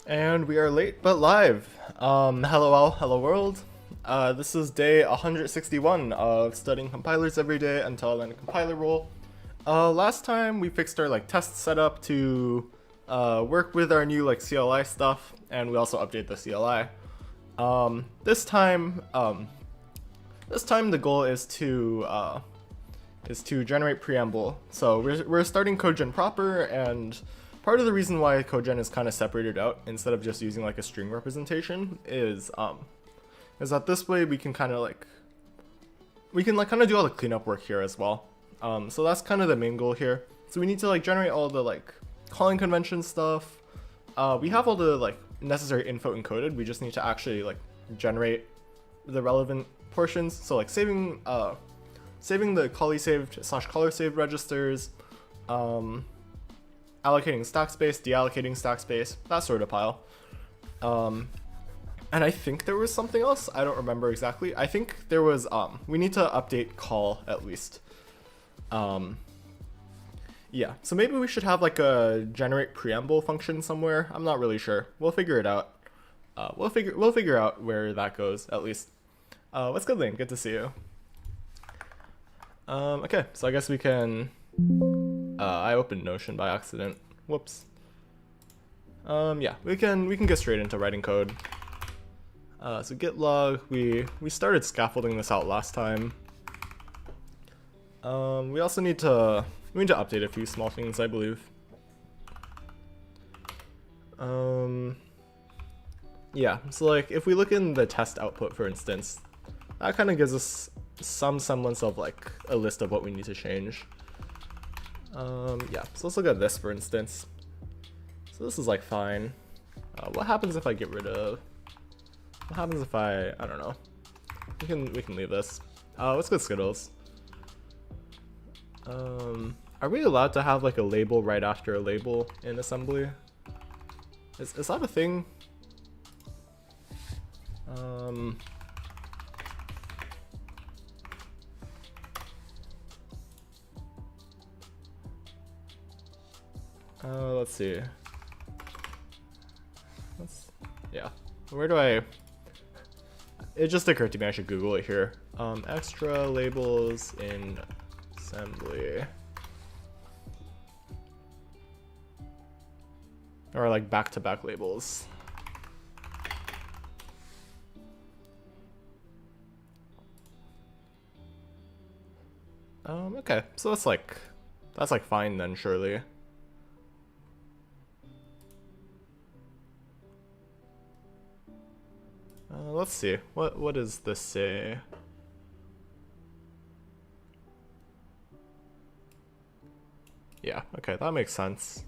And we are late but live. Hello all, hello world. This is day 161 of studying compilers every day until I land a compiler role. Last time we fixed our test setup to work with our new CLI stuff, and we also update the CLI. This time the goal is to generate preamble. So we're starting codegen proper, and part of the reason why codegen is kind of separated out instead of just using a string representation is that this way we can kind of do all the cleanup work here as well. So that's kind of the main goal here. So we need to generate all the calling convention stuff. We have all the necessary info encoded. We just need to actually generate the relevant portions. So saving the callee saved / caller saved registers, allocating stack space, deallocating stack space, that sort of pile. And I think there was something else. I don't remember exactly. I think there was, we need to update call at least. Yeah, so maybe we should have a generate preamble function somewhere. I'm not really sure. We'll figure it out. We'll figure out where that goes at least. What's good, Lane? Good to see you. Okay, so I guess we can. I opened Notion by accident. Whoops. Yeah, we can get straight into writing code. So git log. We started scaffolding this out last time. We also need to update a few small things, I believe. Yeah, so if we look in the test output, for instance, that kind of gives us some semblance of a list of what we need to change. Yeah, so let's look at this, for instance. So this is fine. What happens if I get rid of? What happens if I don't know. We can leave this. Let's go Skittles. Are we allowed to have a label right after a label in assembly? Is that a thing? Let's see. Yeah. Where do I? It just occurred to me I should Google it here. Extra labels in assembly. Or back-to-back labels. Okay, so that's fine then, surely. Let's see. What does this say? Yeah, okay, that makes sense.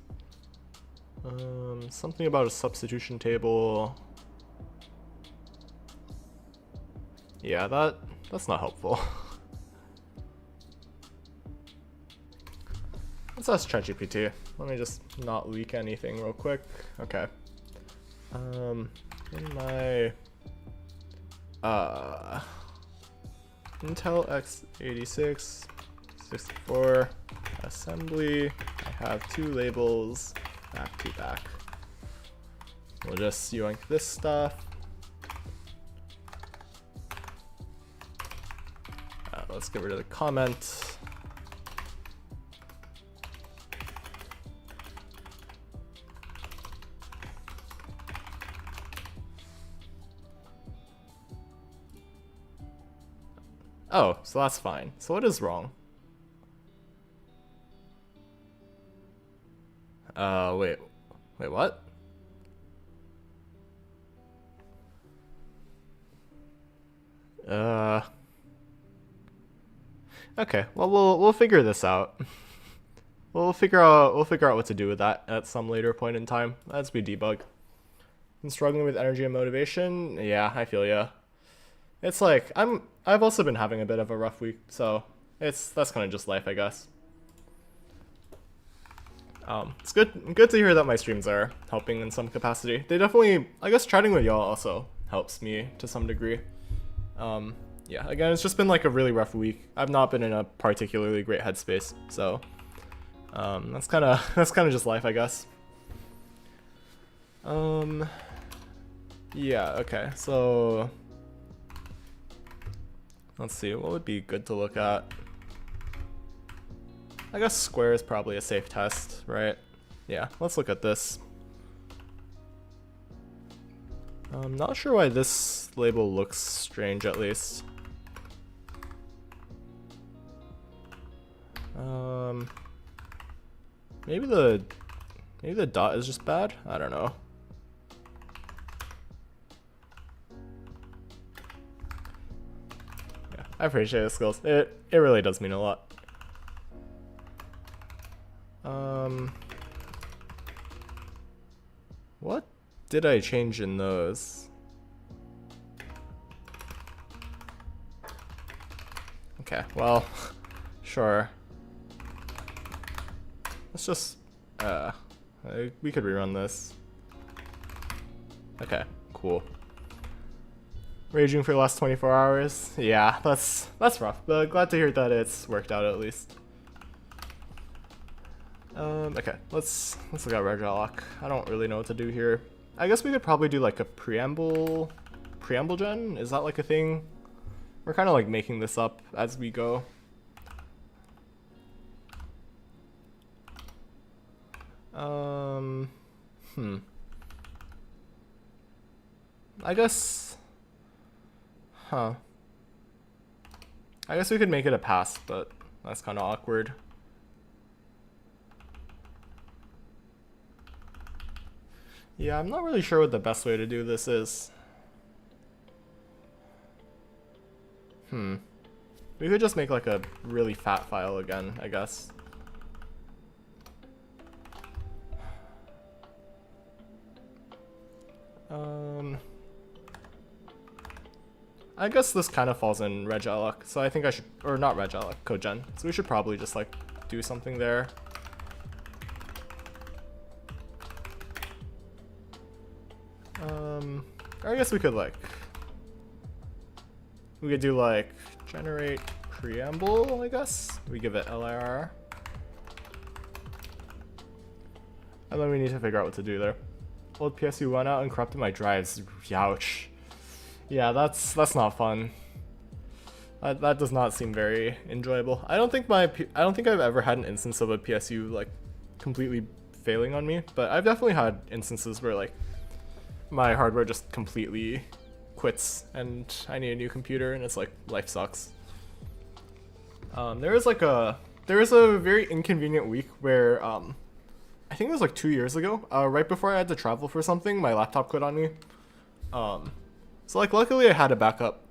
Something about a substitution table. Yeah, that's not helpful. Let's ask ChatGPT. Let me just not leak anything real quick. Okay. In my Intel x86 64 assembly, I have two labels back to back. We'll just yoink this stuff. Let's get rid of the comment. Oh, so that's fine. So what is wrong? Wait, what? Okay, well we'll figure this out. We'll figure out what to do with that at some later point in time. Let's be debug. I'm struggling with energy and motivation. Yeah, I feel ya. It's I've also been having a bit of a rough week, so that's kind of just life, I guess. It's good to hear that my streams are helping in some capacity. They definitely, I guess chatting with y'all also helps me to some degree. Yeah, again, it's just been a really rough week. I've not been in a particularly great headspace, so that's kind of just life, I guess. Yeah, okay, so let's see, what would be good to look at? I guess square is probably a safe test, right? Yeah, let's look at this. I'm not sure why this label looks strange, at least. Maybe the dot is just bad? I don't know. Yeah, I appreciate the skills. It really does mean a lot. What did I change in those? Okay, well, sure. Let's just, we could rerun this. Okay, cool. Raging for the last 24 hours. Yeah, that's rough, but glad to hear that it's worked out at least. Okay, let's look at Regilock. I don't really know what to do here. I guess we could probably do like a preamble gen? Is that like a thing? We're kind of like making this up as we go. I guess, I guess we could make it a pass, but that's kind of awkward. Yeah, I'm not really sure what the best way to do this is. We could just make like a really fat file again, I guess. I guess this kind of falls in Regilock, so I think I should, or not Regilock, codegen. So we should probably just like do something there. Or I guess we could do like generate preamble, I guess. We give it lir. And then we need to figure out what to do there. Old PSU went out and corrupted my drives. Youch. Yeah, that's not fun. That does not seem very enjoyable. I don't think I've ever had an instance of a PSU like completely failing on me, but I've definitely had instances where like my hardware just completely quits and I need a new computer and it's like life sucks. There was a very inconvenient week where I think it was like 2 years ago, right before I had to travel for something, my laptop quit on me. So like luckily I had a backup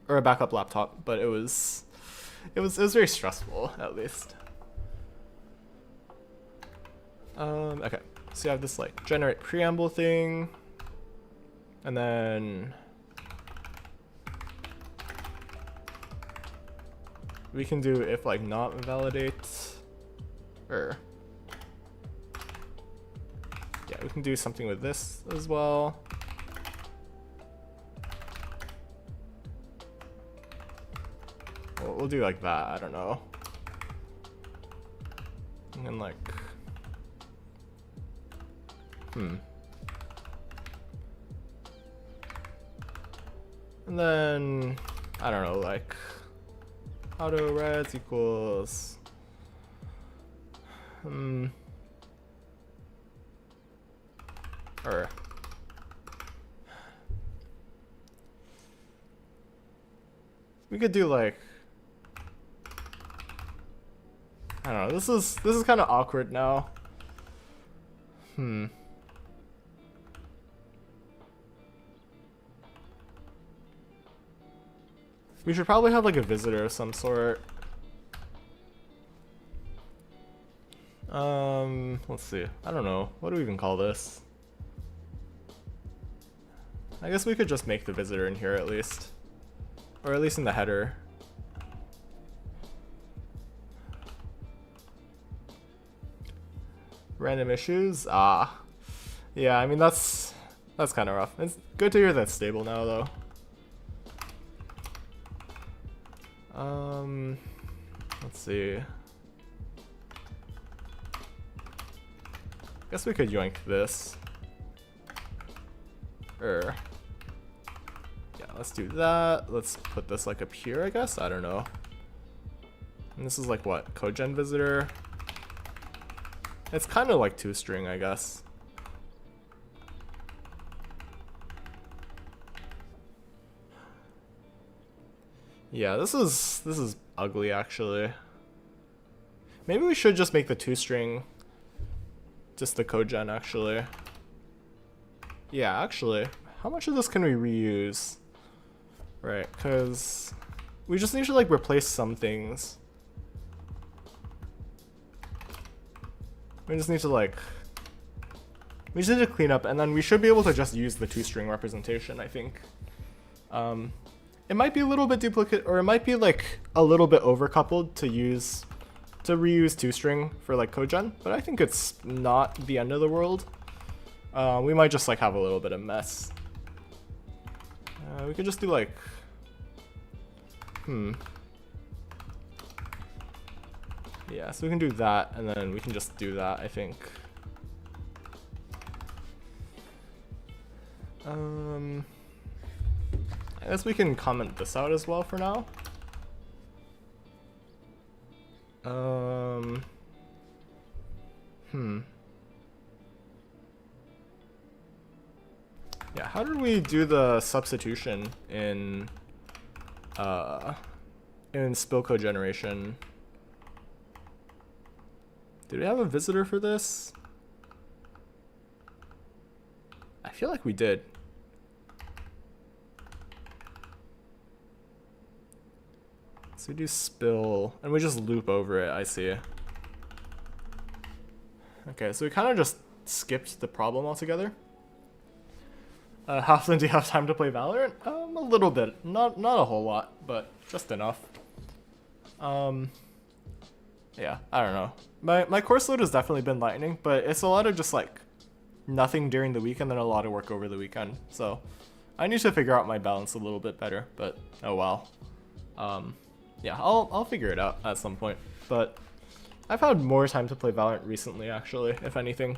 laptop, but it was very stressful at least. Okay, so you have this like generate preamble thing, and then we can do if like not invalidate, or yeah, we can do something with this as well. We'll do like that, I don't know. And then like, and then, I don't know, like, auto res equals, or, we could do like, I don't know, this is kind of awkward now. We should probably have like a visitor of some sort. Let's see. I don't know. What do we even call this? I guess we could just make the visitor in here at least. Or at least in the header. Random issues? Ah. Yeah, I mean that's kind of rough. It's good to hear that's stable now though. Let's see. Guess we could yoink this. Or yeah, let's do that. Let's put this like up here, I guess. I don't know. And this is like what? Codegen visitor. It's kind of like toString, I guess. Yeah, this is ugly actually. Maybe we should just make the toString just the codegen actually. Yeah, actually, how much of this can we reuse? Right, because we just need to like replace some things. We just need to clean up, and then we should be able to just use the toString representation, I think. It might be a little bit duplicate, or it might be like a little bit overcoupled to reuse toString for like codegen, but I think it's not the end of the world. We might just like have a little bit of mess. We could just do like, yeah, so we can do that, and then we can just do that, I think. I guess we can comment this out as well for now. Yeah, how did we do the substitution in spill cogeneration? Did we have a visitor for this? I feel like we did. So we do spill, and we just loop over it, I see. Okay, so we kind of just skipped the problem altogether. How often do you have time to play Valorant? A little bit. Not a whole lot, but just enough. Yeah, I don't know. My course load has definitely been lightning, but it's a lot of just like nothing during the week and then a lot of work over the weekend. So I need to figure out my balance a little bit better, but oh well. Yeah, I'll figure it out at some point. But I've had more time to play Valorant recently, actually, if anything.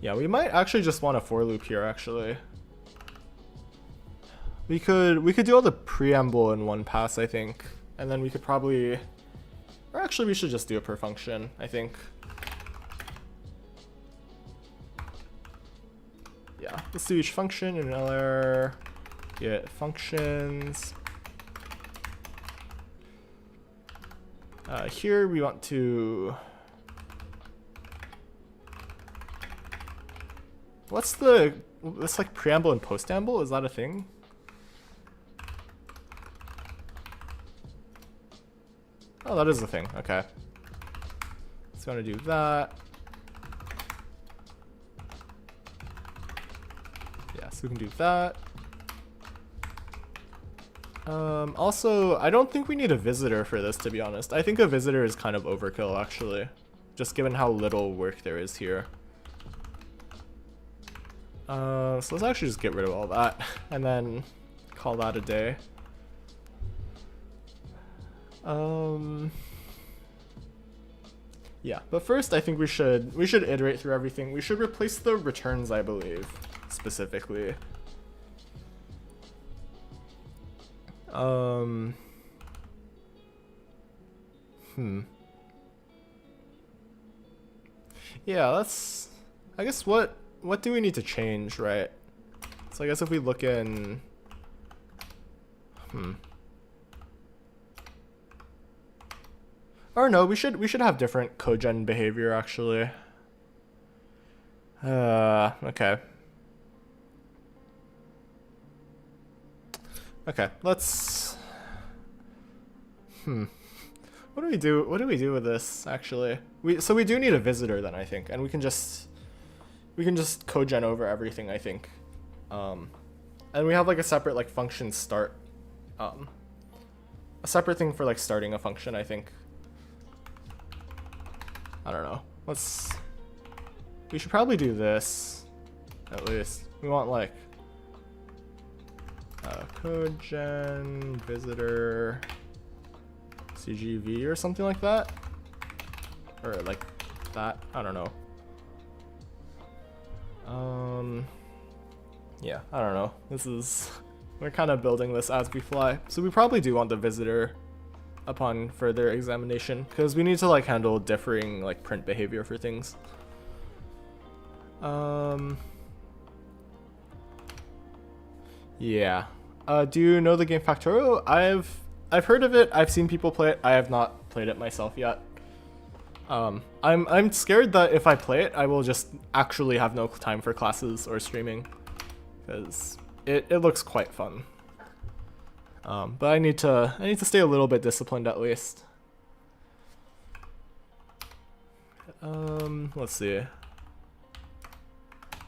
Yeah, we might actually just want a for loop here, actually. We could do all the preamble in one pass, I think. And then we could probably, or actually we should just do it per function, I think. Yeah, let's do each function in LR, get functions. Here we want to, what's like preamble and postamble? Is that a thing? Oh, that is a thing. Okay. So I'm gonna do that. Yeah, so we can do that. Also, I don't think we need a visitor for this, to be honest. I think a visitor is kind of overkill, actually, just given how little work there is here. So let's actually just get rid of all that and then call that a day. Yeah, but first I think we should iterate through everything. We should replace the returns, I believe, specifically. Yeah, let's, I guess what do we need to change, right? So I guess if we look in, or no, we should have different codegen behavior, actually. Okay. Okay, let's, what do we do with this, actually? So we do need a visitor then, I think, and we can just cogen over everything, I think. And we have like a separate like function start, a separate thing for like starting a function, I think. I don't know. We should probably do this, at least. We want like codegen visitor CGV or something like that. or like that. I don't know. Yeah, I don't know. We're kind of building this as we fly. So we probably do want the visitor upon further examination, because we need to like handle differing like print behavior for things. Yeah. Do you know the game Factorio? I've heard of it. I've seen people play it. I have not played it myself yet. I'm scared that if I play it, I will just actually have no time for classes or streaming, because it looks quite fun. But I need to stay a little bit disciplined at least. Let's see.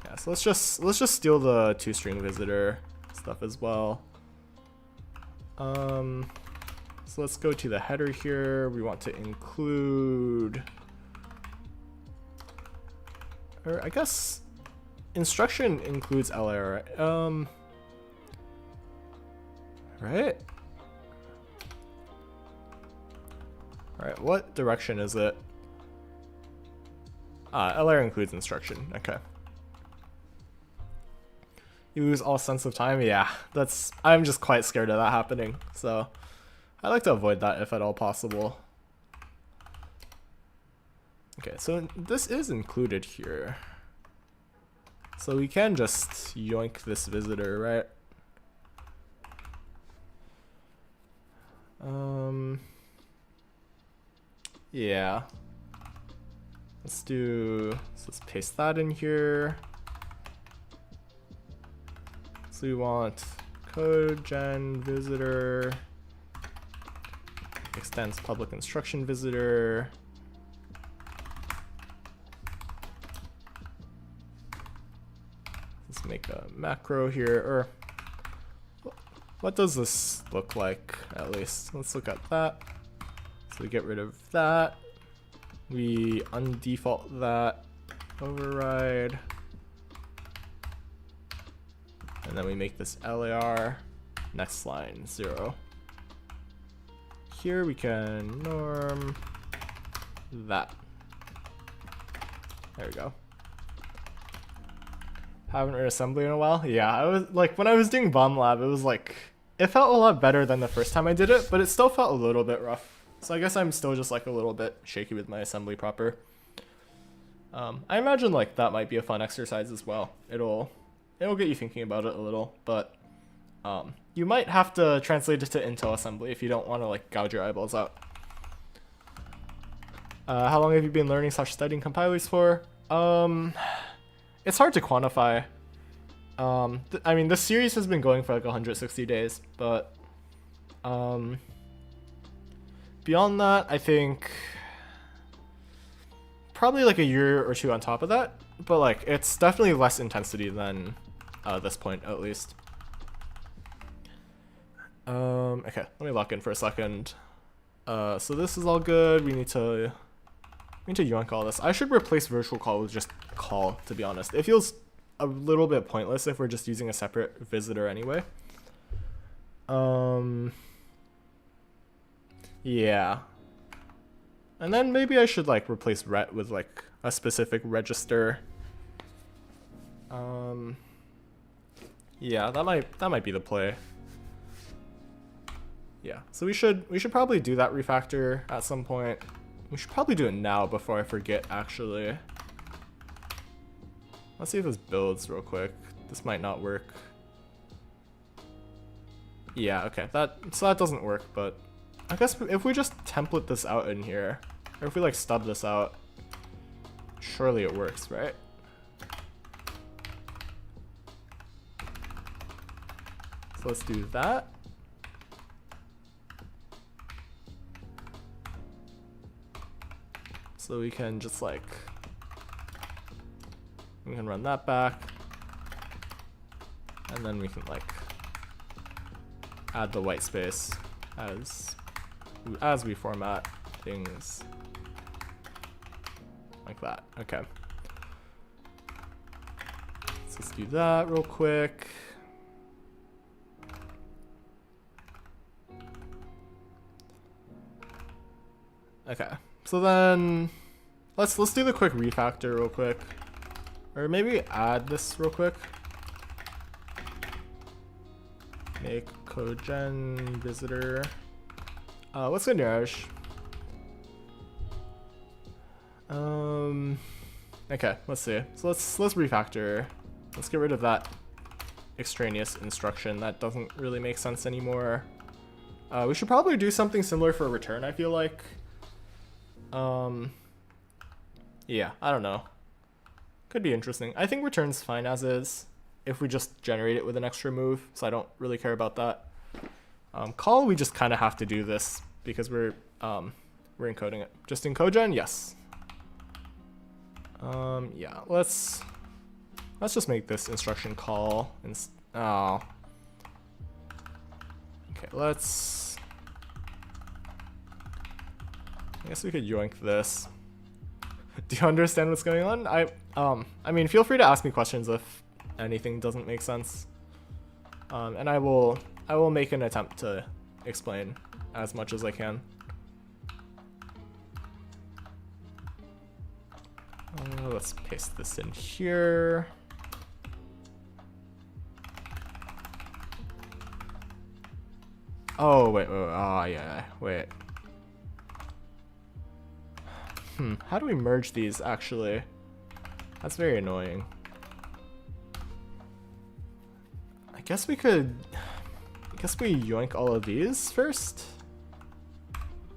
Yeah, so let's just steal the two-string visitor stuff as well. So let's go to the header here. We want to include, or I guess instruction includes LR. Right? Alright, what direction is it? LR includes instruction. Okay. You lose all sense of time? Yeah, I'm just quite scared of that happening, so I like to avoid that if at all possible. Okay, so this is included here. So we can just yoink this visitor, right? Yeah. Let's paste that in here. So we want codegen visitor extends public instruction visitor. Let's make a macro here, or what does this look like at least? Let's look at that. So we get rid of that. We undefault that, override. And then we make this LAR, next line 0. Here we can norm that. There we go. Haven't read assembly in a while. Yeah, I was like, when I was doing Bomb Lab, it was like, it felt a lot better than the first time I did it, but it still felt a little bit rough. So I guess I'm still just like a little bit shaky with my assembly proper. I imagine like that might be a fun exercise as well. It'll get you thinking about it a little, but you might have to translate it to Intel assembly if you don't want to like gouge your eyeballs out. How long have you been learning / studying compilers for? It's hard to quantify. I mean, this series has been going for like 160 days, but beyond that, I think probably like a year or two on top of that, but like it's definitely less intensity than this point at least. Okay, let me lock in for a second. So this is all good. We need to yoink all this. I should replace virtual call with just call, to be honest. It feels a little bit pointless if we're just using a separate visitor anyway. Yeah. And then maybe I should like replace ret with like a specific register. Yeah, that might be the play. Yeah, so we should probably do that refactor at some point. We should probably do it now before I forget, actually. Let's see if this builds real quick. This might not work. Yeah, okay, so that doesn't work, but I guess if we just template this out in here, or if we like stub this out, surely it works, right? So let's do that. So we can just like, we can run that back, and then we can like add the white space as we format things like that. Okay. So let's do that real quick. Okay. So then let's do the quick refactor real quick. Or maybe add this real quick. Make codegen visitor. Let's go nourish. Okay, let's see. So let's refactor. Let's get rid of that extraneous instruction. That doesn't really make sense anymore. We should probably do something similar for return, I feel like. Yeah, I don't know. Could be interesting. I think return's fine as is if we just generate it with an extra move, so I don't really care about that. Call, we just kind of have to do this because we're encoding it. Just in codegen, yes. Yeah, let's just make this instruction call. Oh. Okay, let's. I guess we could yoink this. Do you understand what's going on? I mean, feel free to ask me questions if anything doesn't make sense. And I will make an attempt to explain as much as I can. Let's paste this in here. Oh, wait, oh, yeah, wait. How do we merge these, actually? That's very annoying. I guess we yoink all of these first?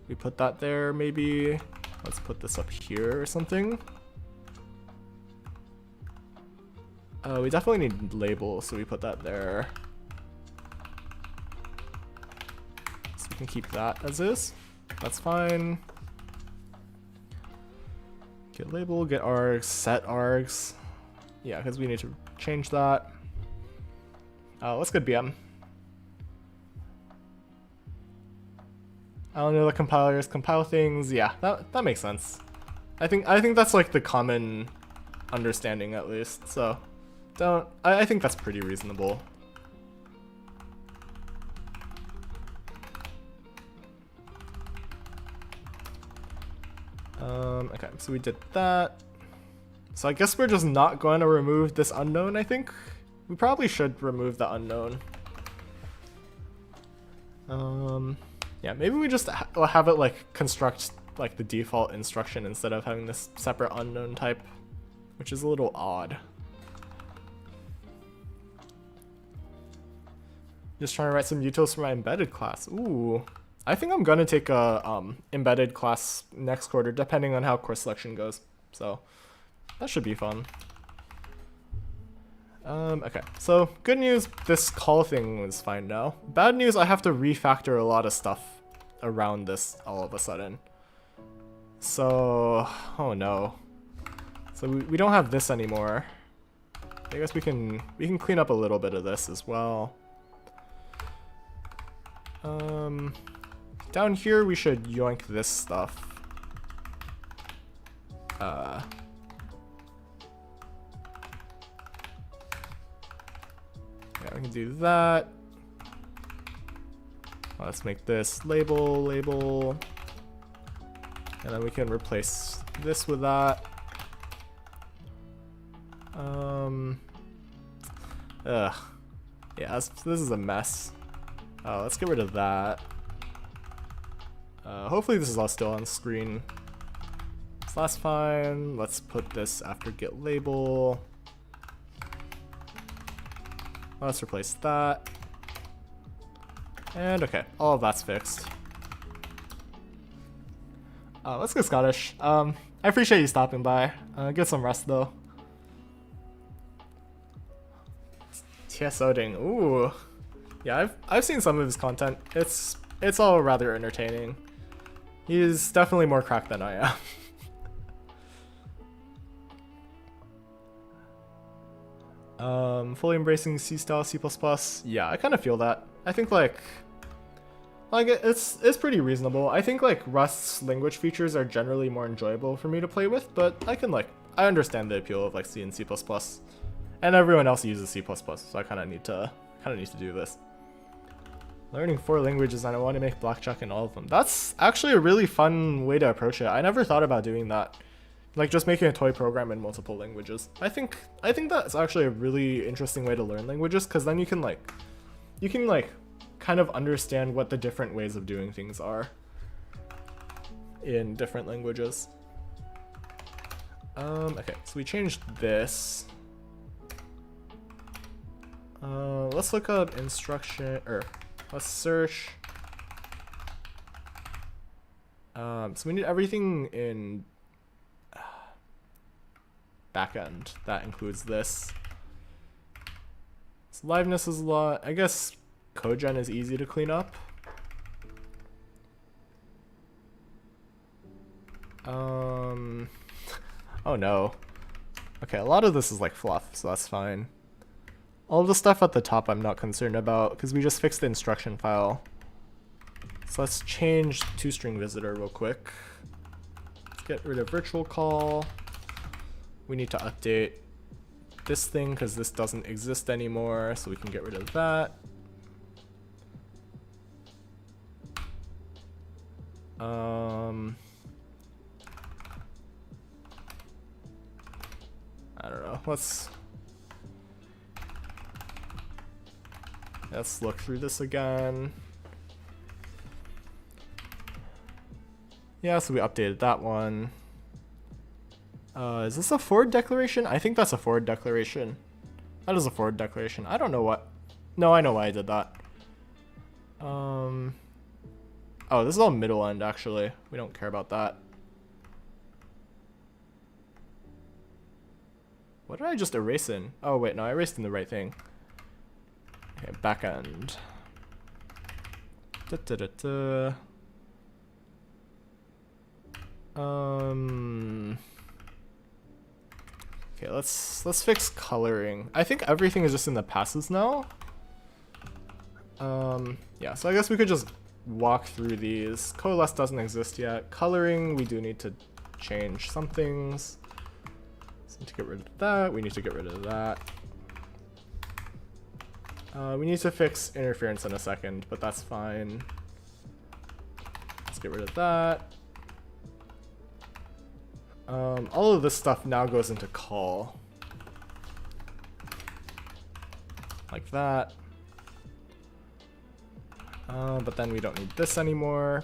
We put that there, maybe? Let's put this up here or something. We definitely need label, so we put that there. So we can keep that as is. That's fine. Get label, get args, set args. Yeah, because we need to change that. Let's get BM. I don't know the compilers compile things. Yeah, that makes sense. I think that's like the common understanding at least. So I think that's pretty reasonable. Okay, so we did that. So I guess we're just not going to remove this unknown, I think. We probably should remove the unknown. Yeah, maybe we just have it like construct like the default instruction instead of having this separate unknown type, which is a little odd. Just trying to write some utils for my embedded class. Ooh. I think I'm gonna take a embedded class next quarter, depending on how course selection goes. So that should be fun. Okay, so good news, this call thing was fine now. Bad news, I have to refactor a lot of stuff around this all of a sudden. So, oh no. So we don't have this anymore. I guess we can clean up a little bit of this as well. Down here we should yoink this stuff. Yeah, we can do that. Let's make this label, and then we can replace this with that. Yeah, this is a mess. Let's get rid of that. Hopefully this is all still on screen. So that's fine. Let's put this after get label. Let's replace that. And okay, all of that's fixed. Let's go Scottish. I appreciate you stopping by. Get some rest though. TSO'ding. Ooh. Yeah, I've seen some of his content. It's all rather entertaining. He's definitely more cracked than I am. Fully embracing C style C++. Yeah, I kind of feel that. I think like it's pretty reasonable. I think like Rust's language features are generally more enjoyable for me to play with, but I understand the appeal of like C and C++, and everyone else uses C++, so I kind of need to do this. Learning 4 languages and I want to make blackjack in all of them. That's actually a really fun way to approach it. I never thought about doing that Like just making a toy program in multiple languages. I think that's actually a really interesting way to learn languages, because then you can kind of understand what the different ways of doing things are in different languages. Okay, so we changed this. Let's look up instruction, or let's search. So we need everything in backend. That includes this. So liveness is a lot. I guess codegen is easy to clean up. Oh no. Okay, a lot of this is like fluff, so that's fine. All the stuff at the top I'm not concerned about, because we just fixed the instruction file. So let's change toString visitor real quick. Let's get rid of virtual call. We need to update this thing because this doesn't exist anymore, so we can get rid of that. I don't know. Let's look through this again. Yeah, so we updated that one. Is this a forward declaration? I think that's a forward declaration. That is a forward declaration. I don't know what. No, I know why I did that. Oh, this is all middle end, actually. We don't care about that. What did I just erase in? Oh, wait, no, I erased in the right thing. Okay, back end. Okay, let's fix coloring. I think everything is just in the passes now. Yeah, so I guess we could just walk through these. Coalesce doesn't exist yet. Coloring, we do need to change some things. So need to get rid of that. We need to get rid of that. We need to fix interference in a second, but that's fine. Let's get rid of that. All of this stuff now goes into call. Like that. But then we don't need this anymore.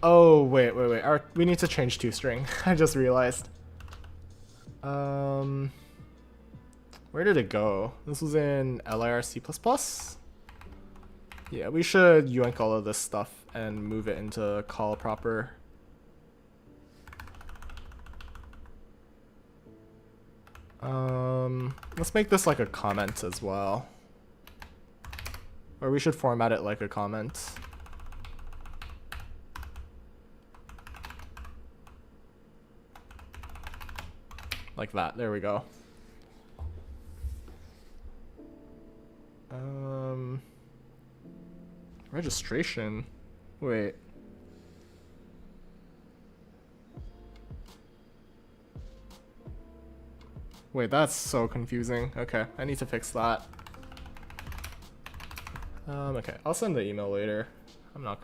Oh, wait. We need to change toString. I just realized. Where did it go? This was in LIR C++? Yeah, we should yoink all of this stuff and move it into call proper. Let's make this like a comment as well. Or we should format it like a comment. Like that, there we go. Registration? Wait. Wait, that's so confusing. Okay, I need to fix that. Okay, I'll send the email later. I'm not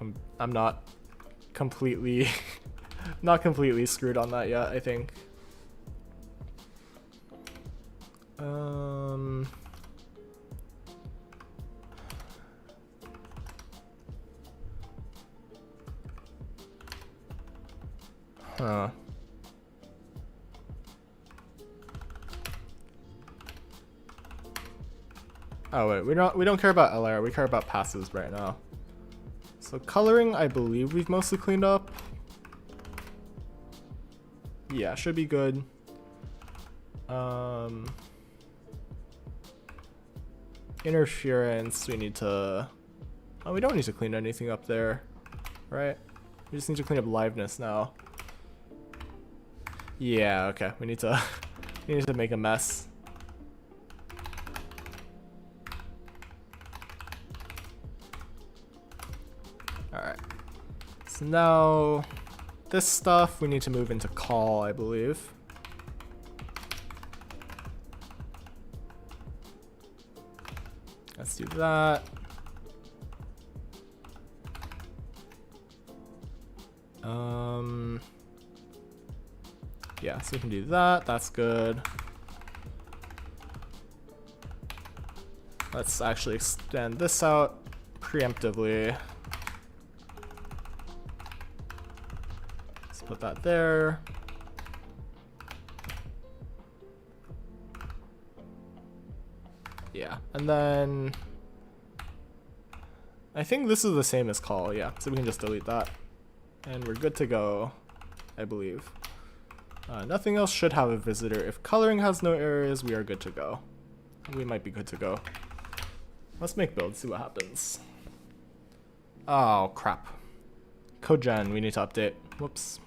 completely not completely screwed on that yet, I think. Huh. Oh wait, we don't care about LR, we care about passes right now. So coloring, I believe we've mostly cleaned up. Yeah, should be good. Interference, we need to... Oh, we don't need to clean anything up there, right? We just need to clean up liveness now. Yeah, okay, we need to make a mess. Alright. So now this stuff we need to move into call, I believe. Let's do that. Yeah, so we can do that. That's good. Let's actually extend this out preemptively. Let's put that there. Yeah, and then I think this is the same as call, yeah, so we can just delete that. And we're good to go, I believe. Nothing else should have a visitor. If coloring has no errors, we are good to go. We might be good to go. Let's make build, see what happens. Oh, crap. Codegen, we need to update. Whoops.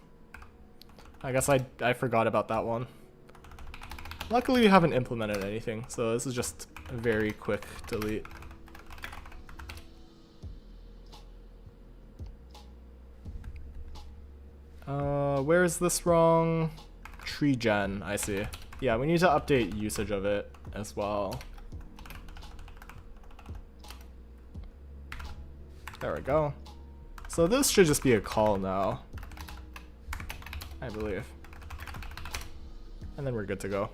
I guess I forgot about that one. Luckily, we haven't implemented anything, so this is just a very quick delete. Where is this wrong? Tree gen, I see. Yeah, we need to update usage of it as well. There we go. So this should just be a call now, I believe. And then we're good to go.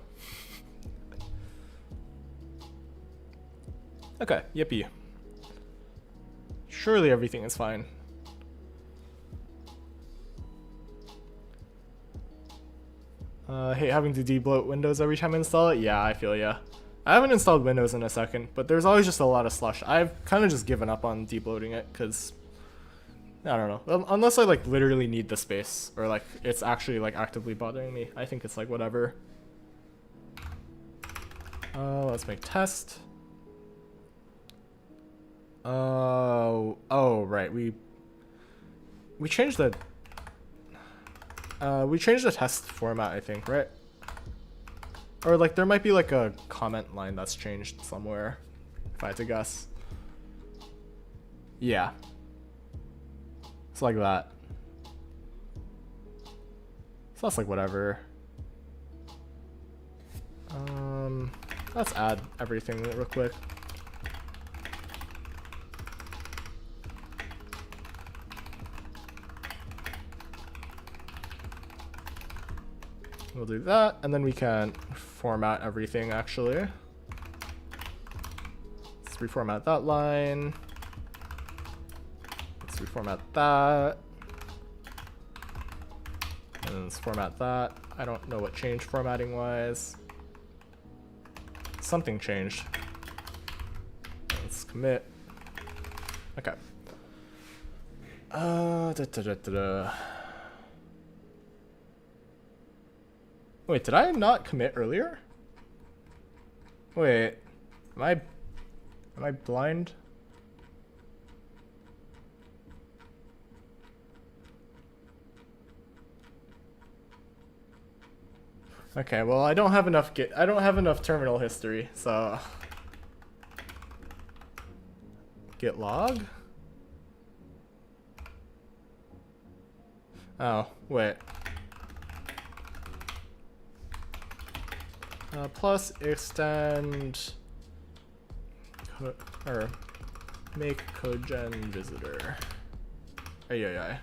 Okay, yippee. Surely everything is fine. Hate having to debloat Windows every time I install it. Yeah, I feel ya. I haven't installed Windows in a second, but there's always just a lot of slush. I've kind of just given up on debloating it because I don't know. Unless I like literally need the space or like it's actually like actively bothering me. I think it's like whatever. Let's make test. Oh, right. We changed the test format, I think, right? Or like there might be like a comment line that's changed somewhere, if I had to guess. Yeah. It's like that. So that's like whatever. Let's add everything real quick. We'll do that, and then we can format everything actually. Let's reformat that line. Let's reformat that. And then let's format that. I don't know what changed formatting wise. Something changed. Let's commit. Okay. Wait, did I not commit earlier? Wait, am I blind? Okay, well I don't have enough terminal history, so git log. Oh, wait. Plus extend or make codegen visitor. Ay.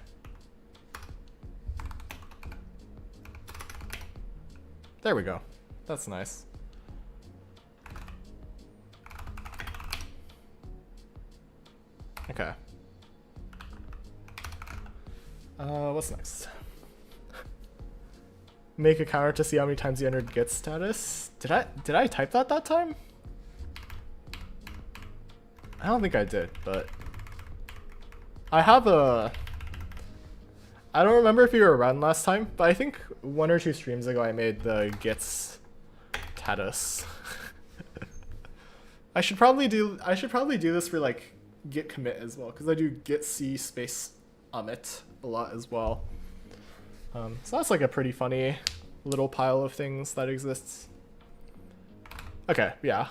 There we go. That's nice. Okay. What's next? Make a counter to see how many times you entered git status. Did I type that time? I don't think I did, but I have a. I don't remember if you were around last time, but I think 1 or 2 streams ago I made the git status. I should probably do this for like git commit as well, because I do git c space omit a lot as well. So that's like a pretty funny little pile of things that exists. Okay, yeah.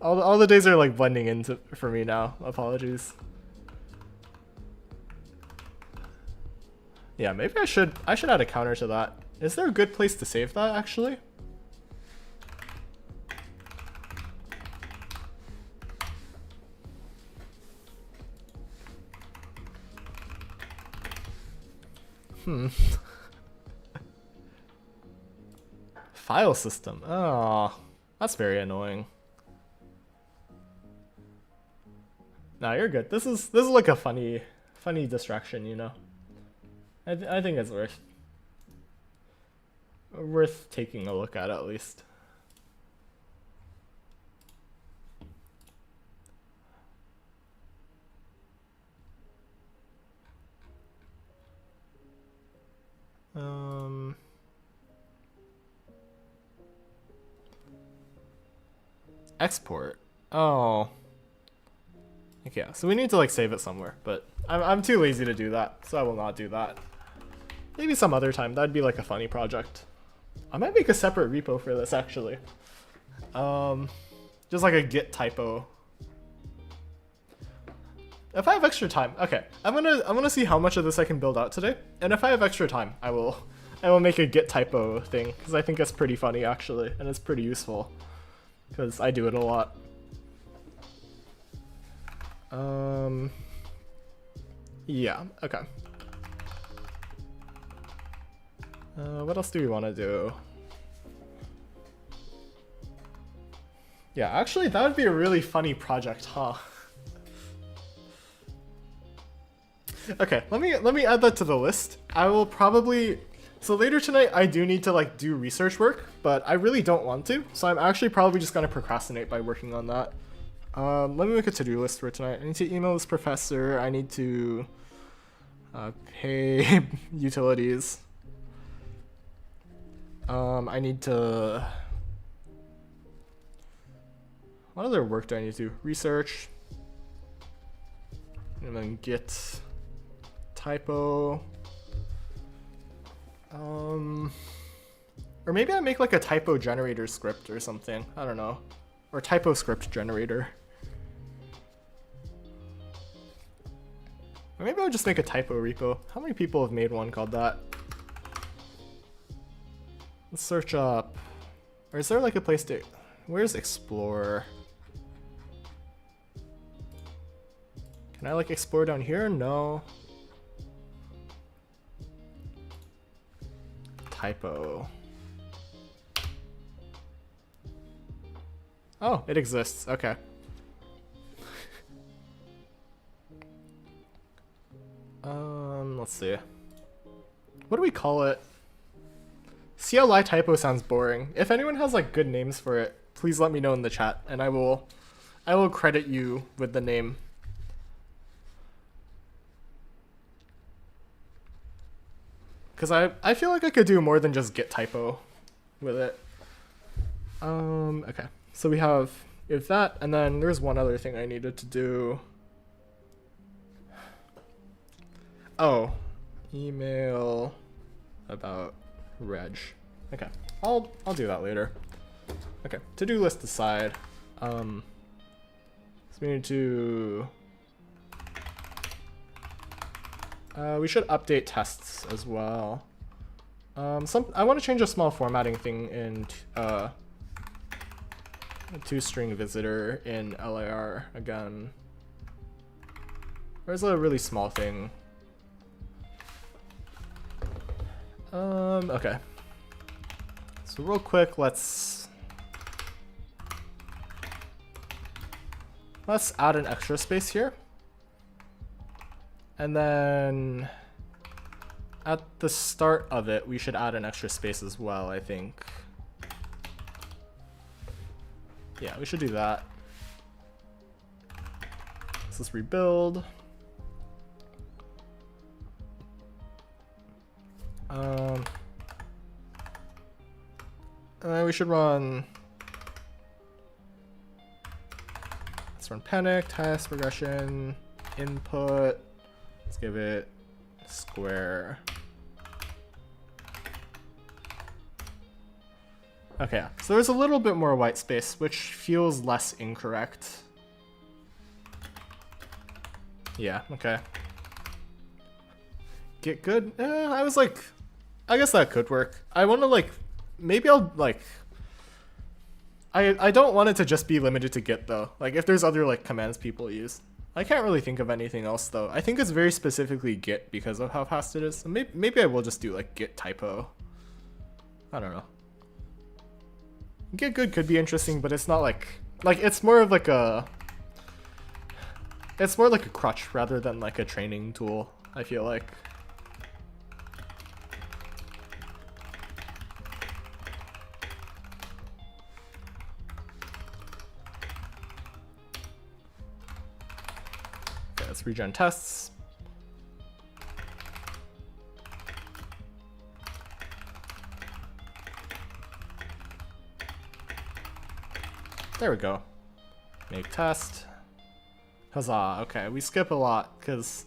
All the days are like blending into for me now. Apologies. Yeah, maybe I should add a counter to that. Is there a good place to save that actually? File system. Oh, that's very annoying. Nah, you're good. This is like a funny distraction, you know. I think it's worth taking a look at least. Export. Oh. Okay, yeah, so we need to like save it somewhere, but I'm too lazy to do that, so I will not do that. Maybe some other time. That'd be like a funny project. I might make a separate repo for this actually. Just like a git typo. If I have extra time, okay, I'm gonna see how much of this I can build out today, and if I have extra time, I will make a git typo thing because I think it's pretty funny actually, and it's pretty useful because I do it a lot. Yeah, okay. What else do we want to do? Yeah, actually, that would be a really funny project, huh? Okay, let me add that to the list. I will probably... So later tonight, I do need to like do research work, but I really don't want to. So I'm actually probably just gonna procrastinate by working on that. Let me make a to-do list for tonight. I need to email this professor. I need to pay utilities. I need to... What other work do I need to do? Research. And then git typo. Or maybe I make like a typo generator script or something. I don't know. Or typo script generator. Or maybe I'll just make a typo repo. How many people have made one called that? Let's search up. Or is there like a place to... Where's explore? Can I like explore down here? No. Typo. Oh, it exists. Okay. Let's see. What do we call it? CLI typo sounds boring. If anyone has like good names for it, please let me know in the chat and I will credit you with the name. Cause I feel like I could do more than just git typo with it. Okay. So we have that, and then there's one other thing I needed to do. Oh, email about reg. Okay, I'll do that later. Okay, to-do list aside. So we need to. We should update tests as well. I want to change a small formatting thing in a toString visitor in LIR again. There's a really small thing. Okay. So real quick, let's add an extra space here. And then at the start of it, we should add an extra space as well, I think. Yeah, we should do that. Let's rebuild. We should run. Let's run panic, test, regression, input. Let's give it square. Okay, so there's a little bit more white space, which feels less incorrect. Yeah, okay. Get good? I was like, I guess that could work. I want to like, maybe I'll like, I don't want it to just be limited to git though. Like if there's other like commands people use, I can't really think of anything else though. I think it's very specifically Git because of how fast it is. So maybe I will just do like Git typo. I don't know. Git good could be interesting, but it's not like it's more of like a crutch rather than like a training tool, I feel like. Okay, let's regen tests. There we go. Make test. Huzzah. Okay, we skip a lot because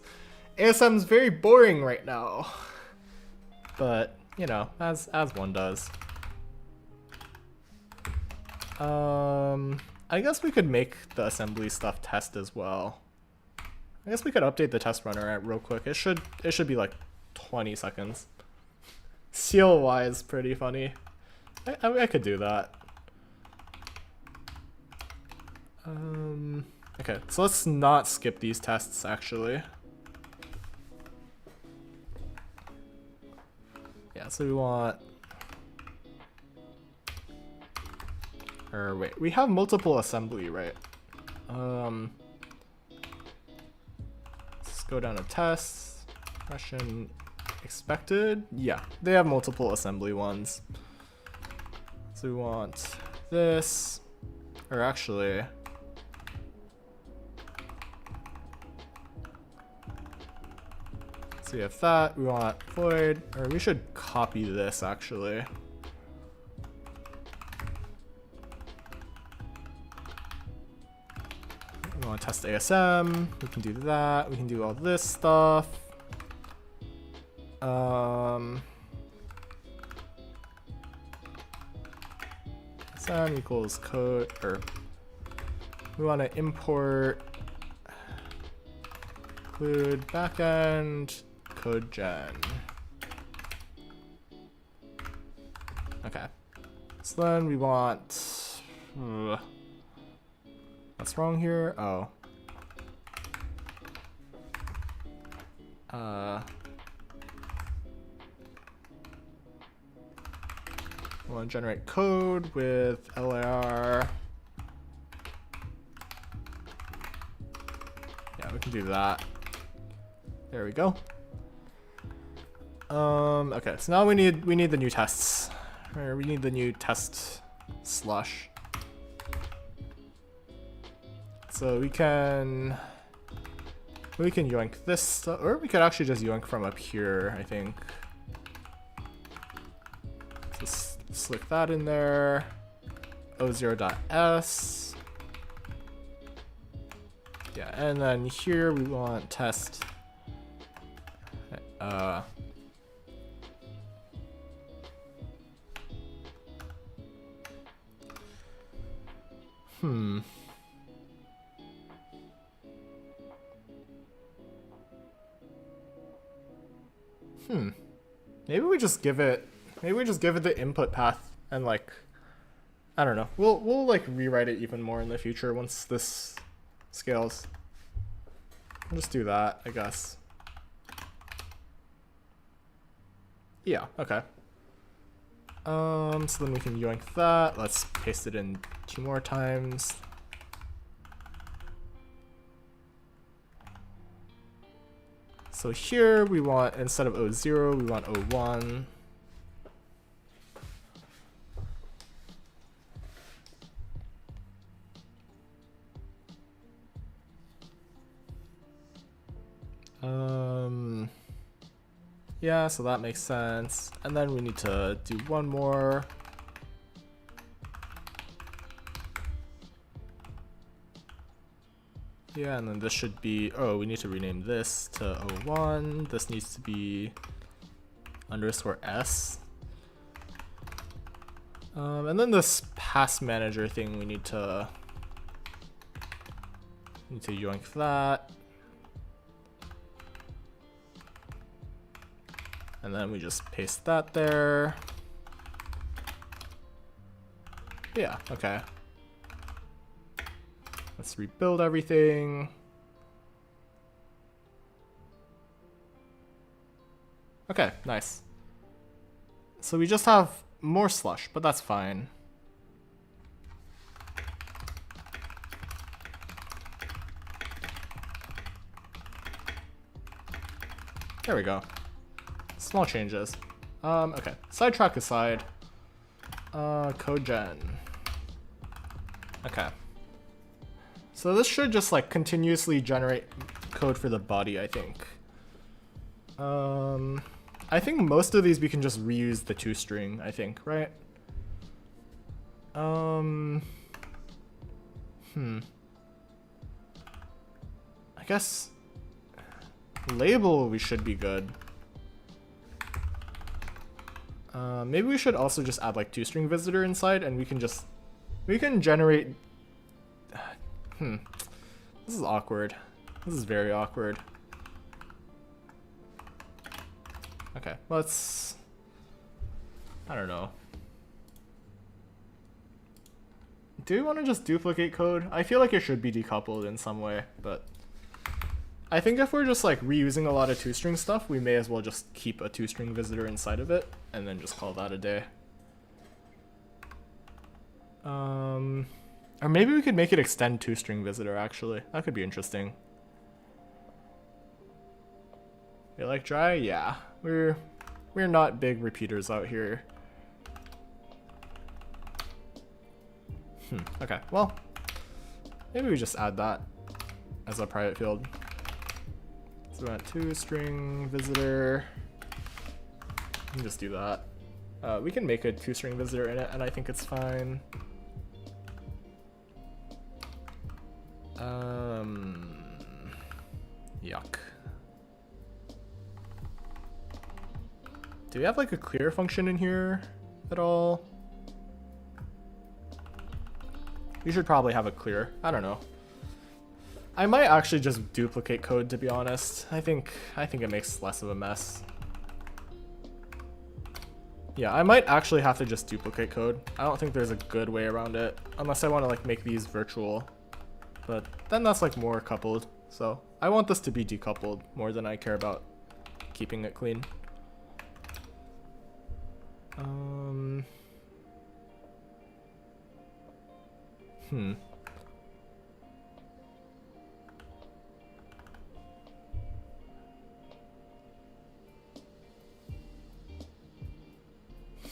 ASM's very boring right now. But, you know, as one does. I guess we could make the assembly stuff test as well. I guess we could update the test runner real quick. It should be like 20 seconds. CLY is pretty funny. I could do that. Okay, so let's not skip these tests actually. Yeah, so we want, or wait, we have multiple assembly, right? Let's go down to tests, question expected. Yeah, they have multiple assembly ones. So we want this, or actually, so we have that, we want void, or we should copy this actually. We want to test ASM, we can do that, we can do all this stuff. ASM equals code, or we want to import, include backend, codegen. Okay. So then we want, what's wrong here? Oh. We want to generate code with LAR. Yeah, we can do that. There we go. Okay, so now we need the new tests. Or we need the new test slush. So we can yoink this stuff, or we could actually just yoink from up here, I think. Just slick that in there. O0.s. Yeah, and then here we want test. Maybe we just give it the input path and like, I don't know. We'll like rewrite it even more in the future once this scales. We'll just do that, I guess. Yeah, okay. So then we can yoink that. Let's paste it in 2 more times. So here we want, instead of O0, we want O1. Yeah, so that makes sense. And then we need to do one more. Yeah, and then this should be, oh, we need to rename this to O1. This needs to be _s. And then this pass manager thing, we need to yoink that. And then we just paste that there. Yeah, okay. Let's rebuild everything. Okay, nice. So we just have more slush, but that's fine. There we go. Small changes. Okay. Sidetrack aside. Codegen. Okay. So this should just like continuously generate code for the body, I think. I think most of these we can just reuse the toString, I think, right? I guess label we should be good. Maybe we should also just add like toString visitor inside, and we can generate. This is awkward. This is very awkward. Okay, let's. I don't know. Do we want to just duplicate code? I feel like it should be decoupled in some way, but I think if we're just like reusing a lot of toString stuff, we may as well just keep a toString visitor inside of it and then just call that a day. Or maybe we could make it extend toString visitor actually. That could be interesting. You like dry? Yeah. We're not big repeaters out here. Okay, well, maybe we just add that as a private field. So we want toString visitor. We can just do that. We can make a toString visitor in it, and I think it's fine. Yuck. Do we have like a clear function in here at all? We should probably have a clear. I don't know. I might actually just duplicate code, to be honest. I think it makes less of a mess. Yeah, I might actually have to just duplicate code. I don't think there's a good way around it, unless I want to like make these virtual. But then that's like more coupled. So I want this to be decoupled more than I care about keeping it clean.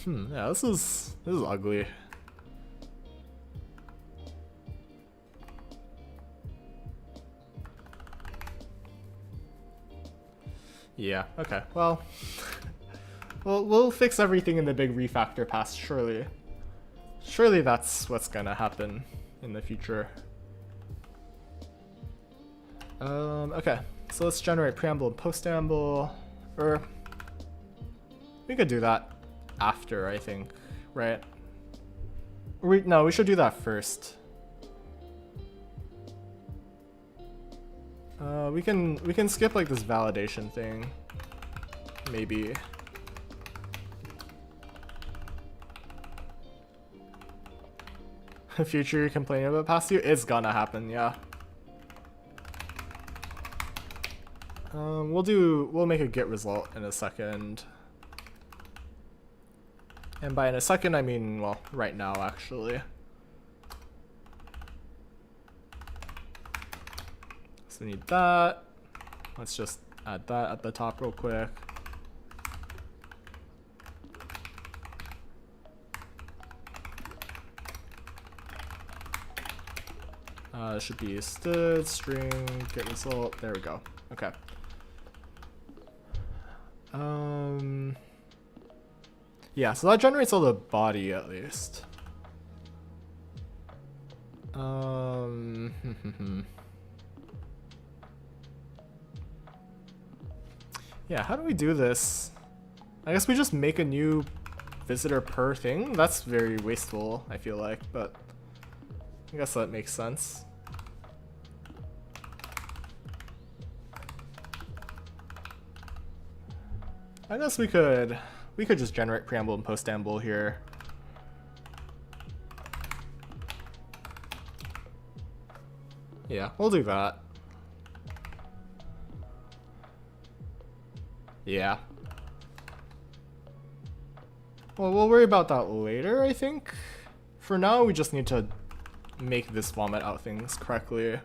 Yeah, this is ugly. Yeah, okay. Well, we'll fix everything in the big refactor pass, surely. Surely that's what's gonna happen in the future. Okay. So let's generate preamble and postamble. Or we could do that after, I think, right? No, we should do that first. We can skip like this validation thing. Maybe. Future you're complaining about past you? It's gonna happen, yeah. We'll make a get result in a second. And by in a second I mean, well, right now actually. So we need that. Let's just add that at the top real quick. It should be stood string get result. There we go. Okay. Yeah, so that generates all the body at least. Yeah, how do we do this? I guess we just make a new visitor per thing. That's very wasteful, I feel like, but I guess that makes sense. I guess we could just generate preamble and postamble here. Yeah, we'll do that. Yeah. Well, we'll worry about that later, I think. For now, we just need to make this vomit out things correctly.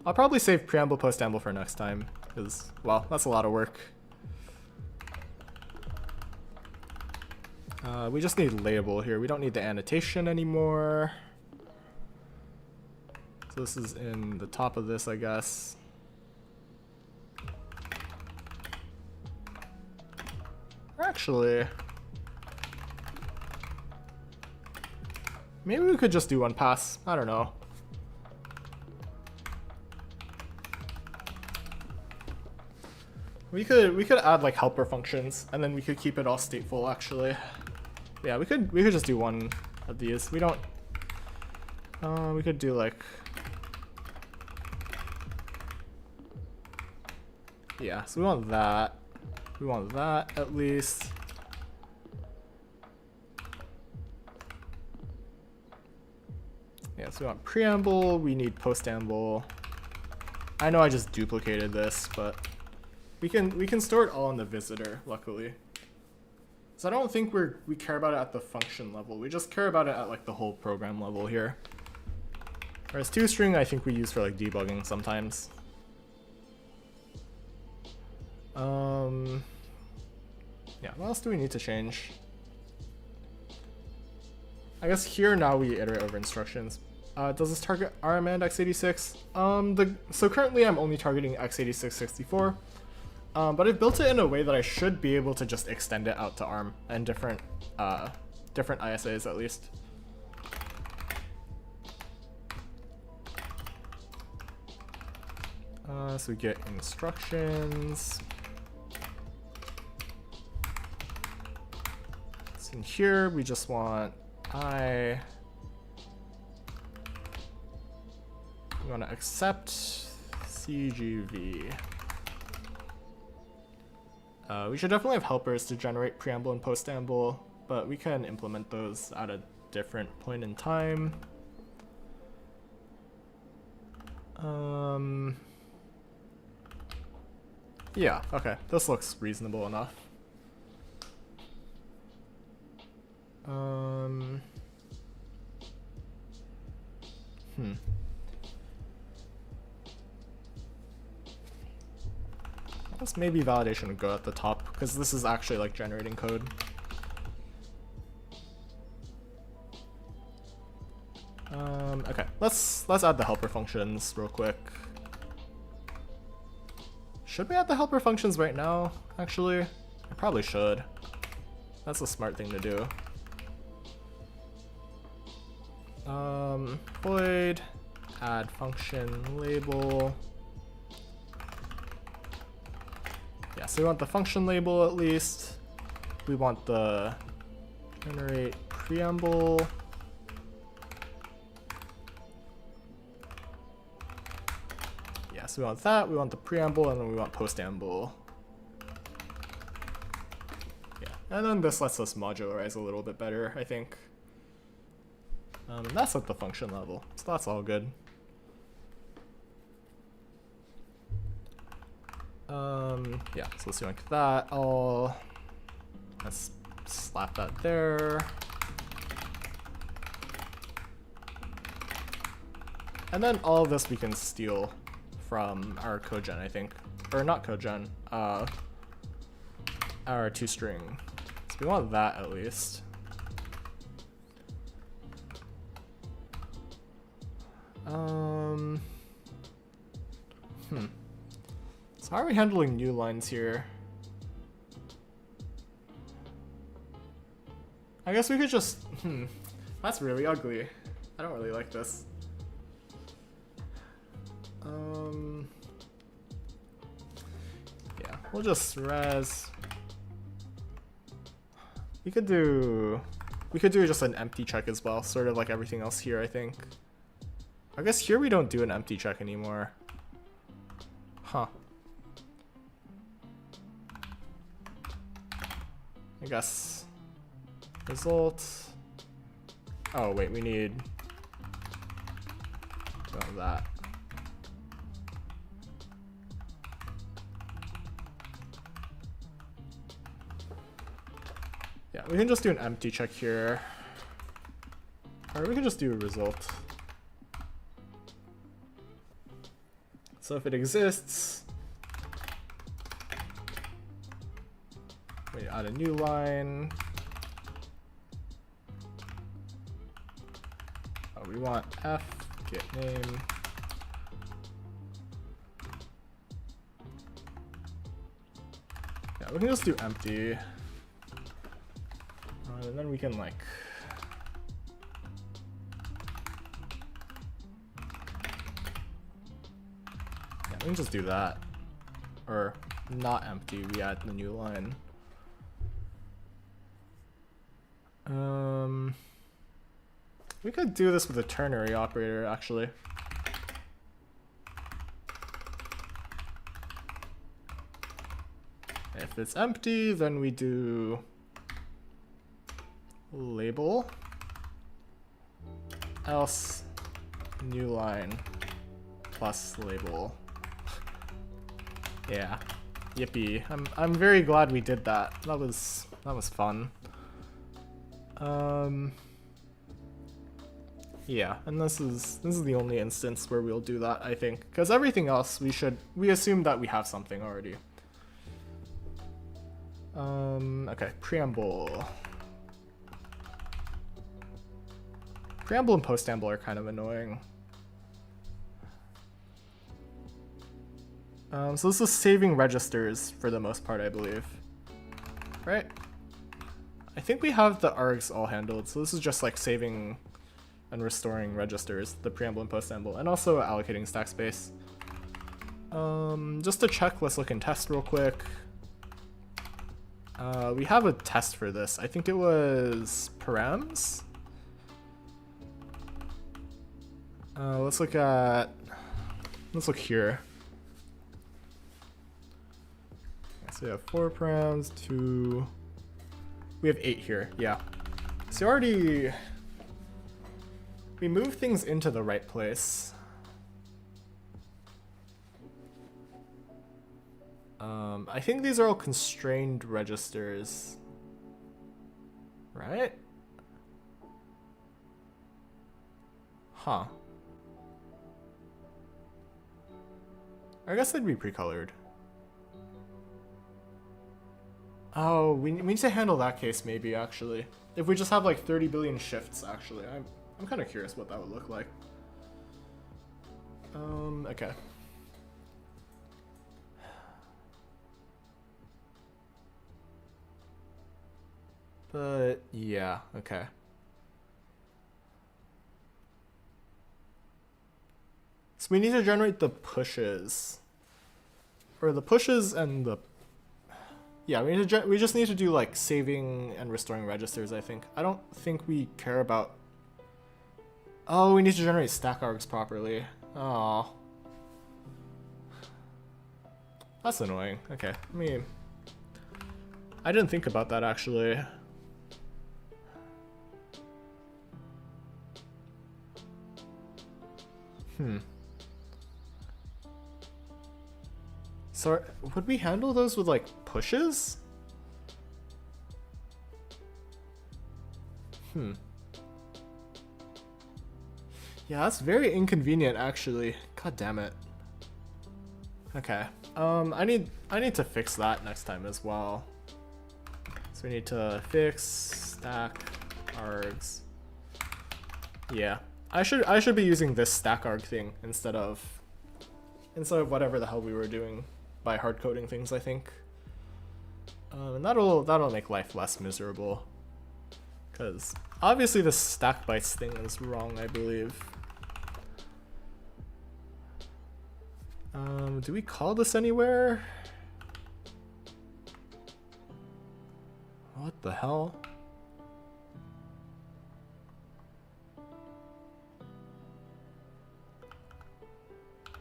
I'll probably save preamble, postamble for next time, because, well, that's a lot of work. We just need label here. We don't need the annotation anymore. So this is in the top of this, I guess. Actually, maybe we could just do one pass. I don't know. We could add like helper functions, and then we could keep it all stateful. Actually, yeah, we could just do one of these. We don't. We could do like. Yeah, so we want that. We want that at least. Yeah, so we want preamble, we need postamble. I know I just duplicated this, but we can store it all in the visitor, luckily. So I don't think we care about it at the function level. We just care about it at like the whole program level here. Whereas toString I think we use for like debugging sometimes. Yeah, what else do we need to change? I guess here now we iterate over instructions. Does this target ARM and x86? So currently I'm only targeting x86-64, but I've built it in a way that I should be able to just extend it out to ARM and different ISAs at least. So we get instructions. So in here we just want we want to accept CGV. We should definitely have helpers to generate preamble and postamble, but we can implement those at a different point in time. Yeah, okay, this looks reasonable enough. I guess maybe validation would go at the top, because this is actually like generating code. Okay, let's add the helper functions real quick. Should we add the helper functions right now, actually? I probably should. That's a smart thing to do. Void, add function label. Yeah, so we want the function label at least. We want the generate preamble. Yeah, so we want that, we want the preamble, and then we want postamble. Yeah, and then this lets us modularize a little bit better, I think. And that's at the function level, so that's all good. Yeah, so let's do like that. Let's slap that there. And then all of this we can steal from our codegen, I think. Or not codegen, our toString. So we want that at least. So how are we handling new lines here? I guess we could just, that's really ugly. I don't really like this. Yeah, we'll just res. We could do just an empty check as well, sort of like everything else here, I think. I guess here we don't do an empty check anymore. Huh. I guess result. Oh wait, we need that. Yeah, we can just do an empty check here. Or we can just do a result. So if it exists, we add a new line. Oh, we want f get name. Yeah, we can just do empty. And then we can like we can just do that. Or not empty, we add the new line. We could do this with a ternary operator actually. If it's empty, then we do label, else new line plus label. Yeah, yippee! I'm very glad we did that. That was fun. Yeah, and this is the only instance where we'll do that, I think, because everything else we assume that we have something already. Okay, preamble. Preamble and postamble are kind of annoying. So this is saving registers for the most part, I believe. Right? I think we have the args all handled, so this is just like saving and restoring registers, the preamble and postamble, and also allocating stack space. Just to check, let's look in test real quick. We have a test for this. I think it was params. Let's look here. So we have 4 params, 2. We have 8 here, yeah. So we move things into the right place. I think these are all constrained registers, right? Huh. I guess they'd be pre-colored. Oh, we need to handle that case maybe, actually. If we just have like 30 billion shifts, actually. I'm kind of curious what that would look like. Okay. But, yeah, okay. So we need to generate the pushes. Or the pushes and the... Yeah, we just need to do like saving and restoring registers, I think. I don't think we care about... Oh, we need to generate stack args properly. Oh. That's annoying. Okay, I didn't think about that actually. So would we handle those with like pushes? Yeah, that's very inconvenient actually. God damn it. Okay. I need to fix that next time as well. So we need to fix stack args. Yeah. I should be using this stack arg thing instead of whatever the hell we were doing by hard coding things, I think. And that'll make life less miserable. Cause obviously the stack bytes thing is wrong, I believe. Do we call this anywhere? What the hell?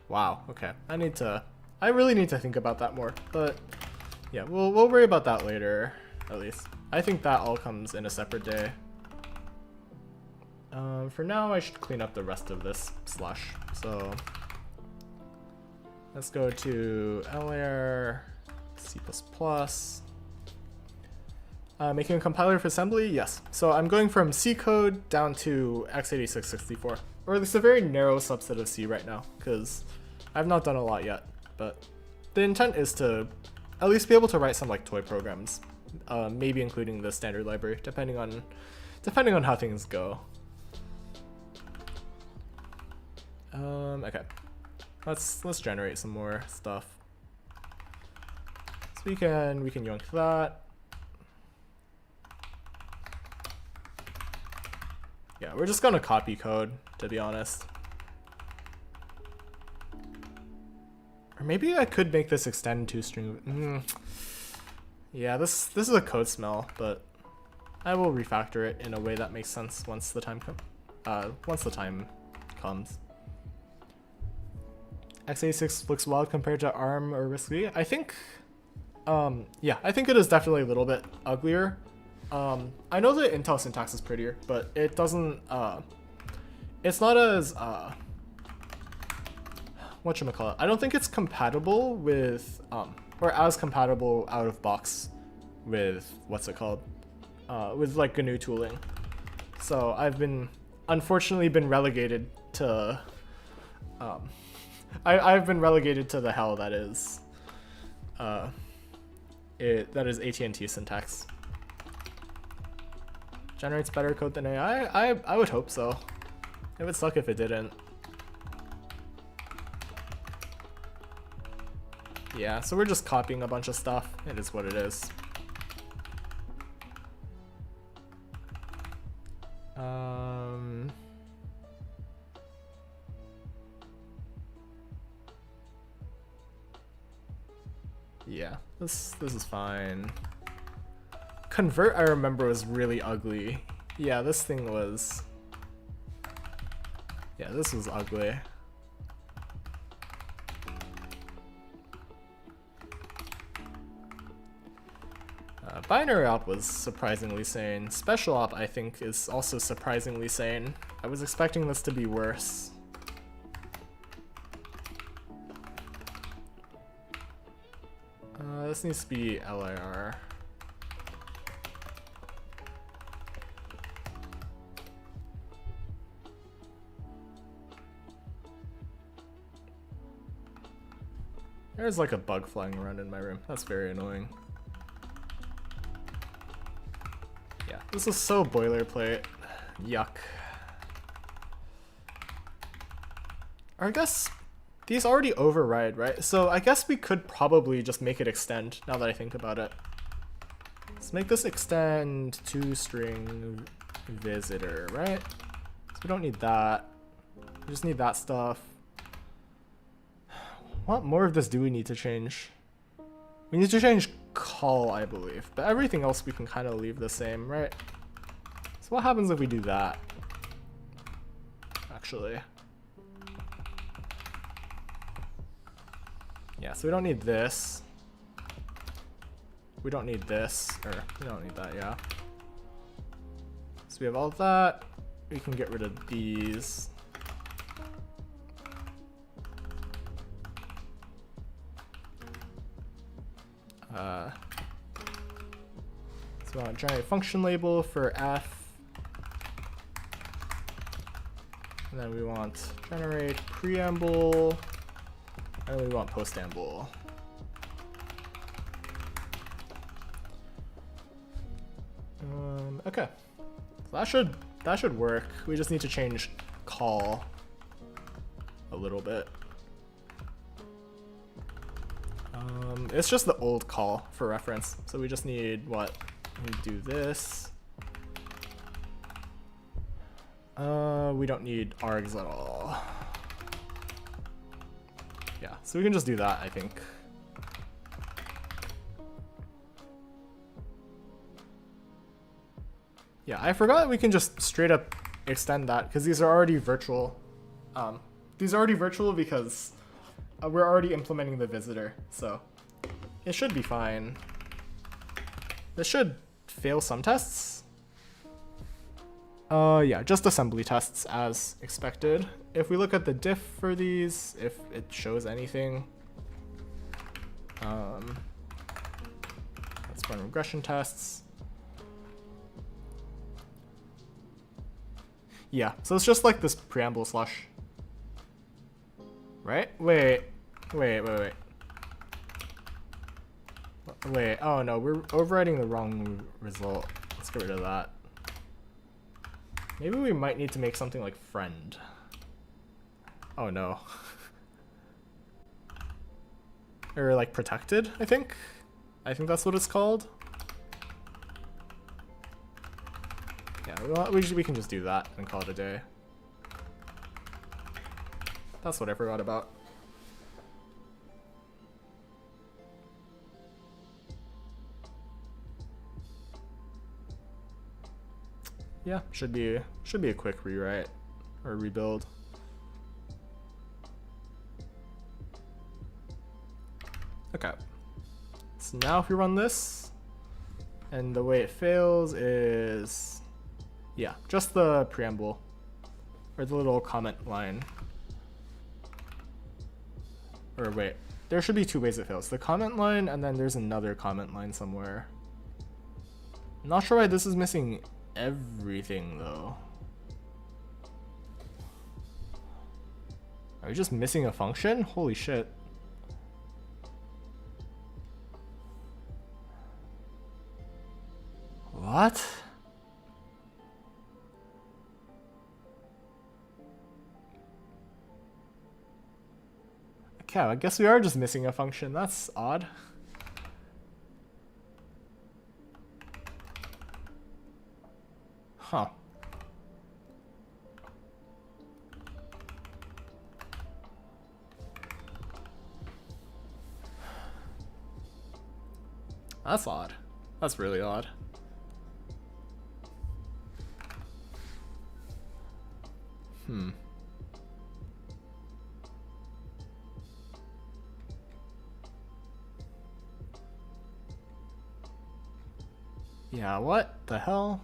Wow, okay. I really need to think about that more, but yeah, we'll worry about that later, at least. I think that all comes in a separate day. For now, I should clean up the rest of this slush. So let's go to lair C++. Making a compiler for assembly? Yes. So I'm going from C code down to x86-64, or at least a very narrow subset of C right now, because I've not done a lot yet. But the intent is to at least be able to write some like toy programs, maybe including the standard library, depending on how things go. Okay, let's generate some more stuff. So we can yoink that. Yeah, we're just gonna copy code, to be honest. Or maybe I could make this extend to string. Yeah, this is a code smell, but I will refactor it in a way that makes sense once the time comes. x86 looks wild compared to ARM or RISC-V. I think, yeah, I think it is definitely a little bit uglier. I know the Intel syntax is prettier, but it doesn't, it's not as, whatchamacallit, I don't think it's compatible with, or as compatible out of box with, what's it called, with like GNU tooling. So I've unfortunately been relegated to, I've been relegated to the hell that is, that is AT&T syntax. Generates better code than AI? I would hope so. It would suck if it didn't. Yeah, so we're just copying a bunch of stuff. It is what it is. Yeah, this is fine. Convert, I remember, was really ugly. Yeah, this thing was... Yeah, this was ugly. Binary op was surprisingly sane. Special op, I think, is also surprisingly sane. I was expecting this to be worse. This needs to be LIR. There's like a bug flying around in my room. That's very annoying. Yeah, this is so boilerplate. Yuck. Or I guess these already override, right? So I guess we could probably just make it extend, now that I think about it. Let's make this extend to string visitor, right? So we don't need that. We just need that stuff. What more of this do we need to change? We need to change call, I believe, but everything else we can kind of leave the same, right? So what happens if we do that? Actually. Yeah, so we don't need this. We don't need this, or we don't need that, yeah. So we have all of that. We can get rid of these. So we want to generate function label for F. And then we want generate preamble. And we want postamble. Okay. So that should work. We just need to change call a little bit. It's just the old call for reference. So we just need what? We do this. We don't need args at all. Yeah, so we can just do that, I think. Yeah, I forgot we can just straight up extend that because these are already virtual. These are already virtual because we're already implementing the visitor, so it should be fine. This should fail some tests. Yeah, just assembly tests as expected. If we look at the diff for these, if it shows anything, let's run regression tests. Yeah, so it's just like this preamble slash. Right? Wait. Wait, oh no, we're overwriting the wrong result. Let's get rid of that. Maybe we might need to make something like friend. Oh no. Or like protected, I think? I think that's what it's called. Yeah, we can just do that and call it a day. That's what I forgot about. Yeah, should be a quick rewrite or rebuild. Okay. So now if we run this, and the way it fails is, yeah, just the preamble or the little comment line. Or wait, there should be two ways it fails. The comment line, and then there's another comment line somewhere. Not sure why this is missing everything though. Are we just missing a function? Holy shit. What? Okay, I guess we are just missing a function. That's odd. Huh. That's odd. That's really odd. Yeah, what the hell?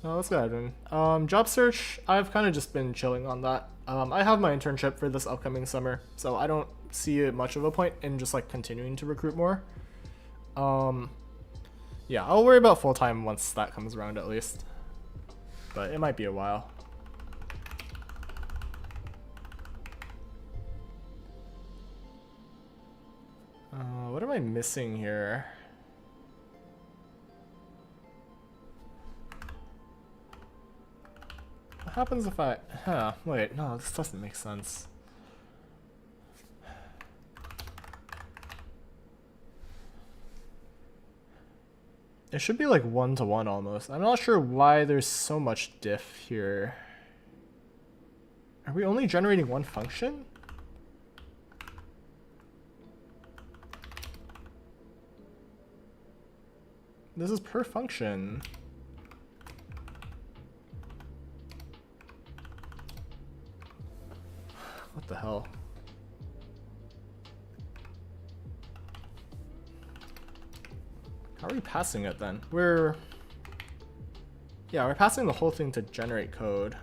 Oh, let's go ahead and job search. I've kind of just been chilling on that. I have my internship for this upcoming summer, so I don't see much of a point in just like continuing to recruit more. Yeah, I'll worry about full-time once that comes around at least, but it might be a while. What am I missing here? What happens if I... wait, no, this doesn't make sense. It should be like 1-to-1 almost. I'm not sure why there's so much diff here. Are we only generating one function? This is per function. What the hell? How are we passing it then? We're passing the whole thing to generate code.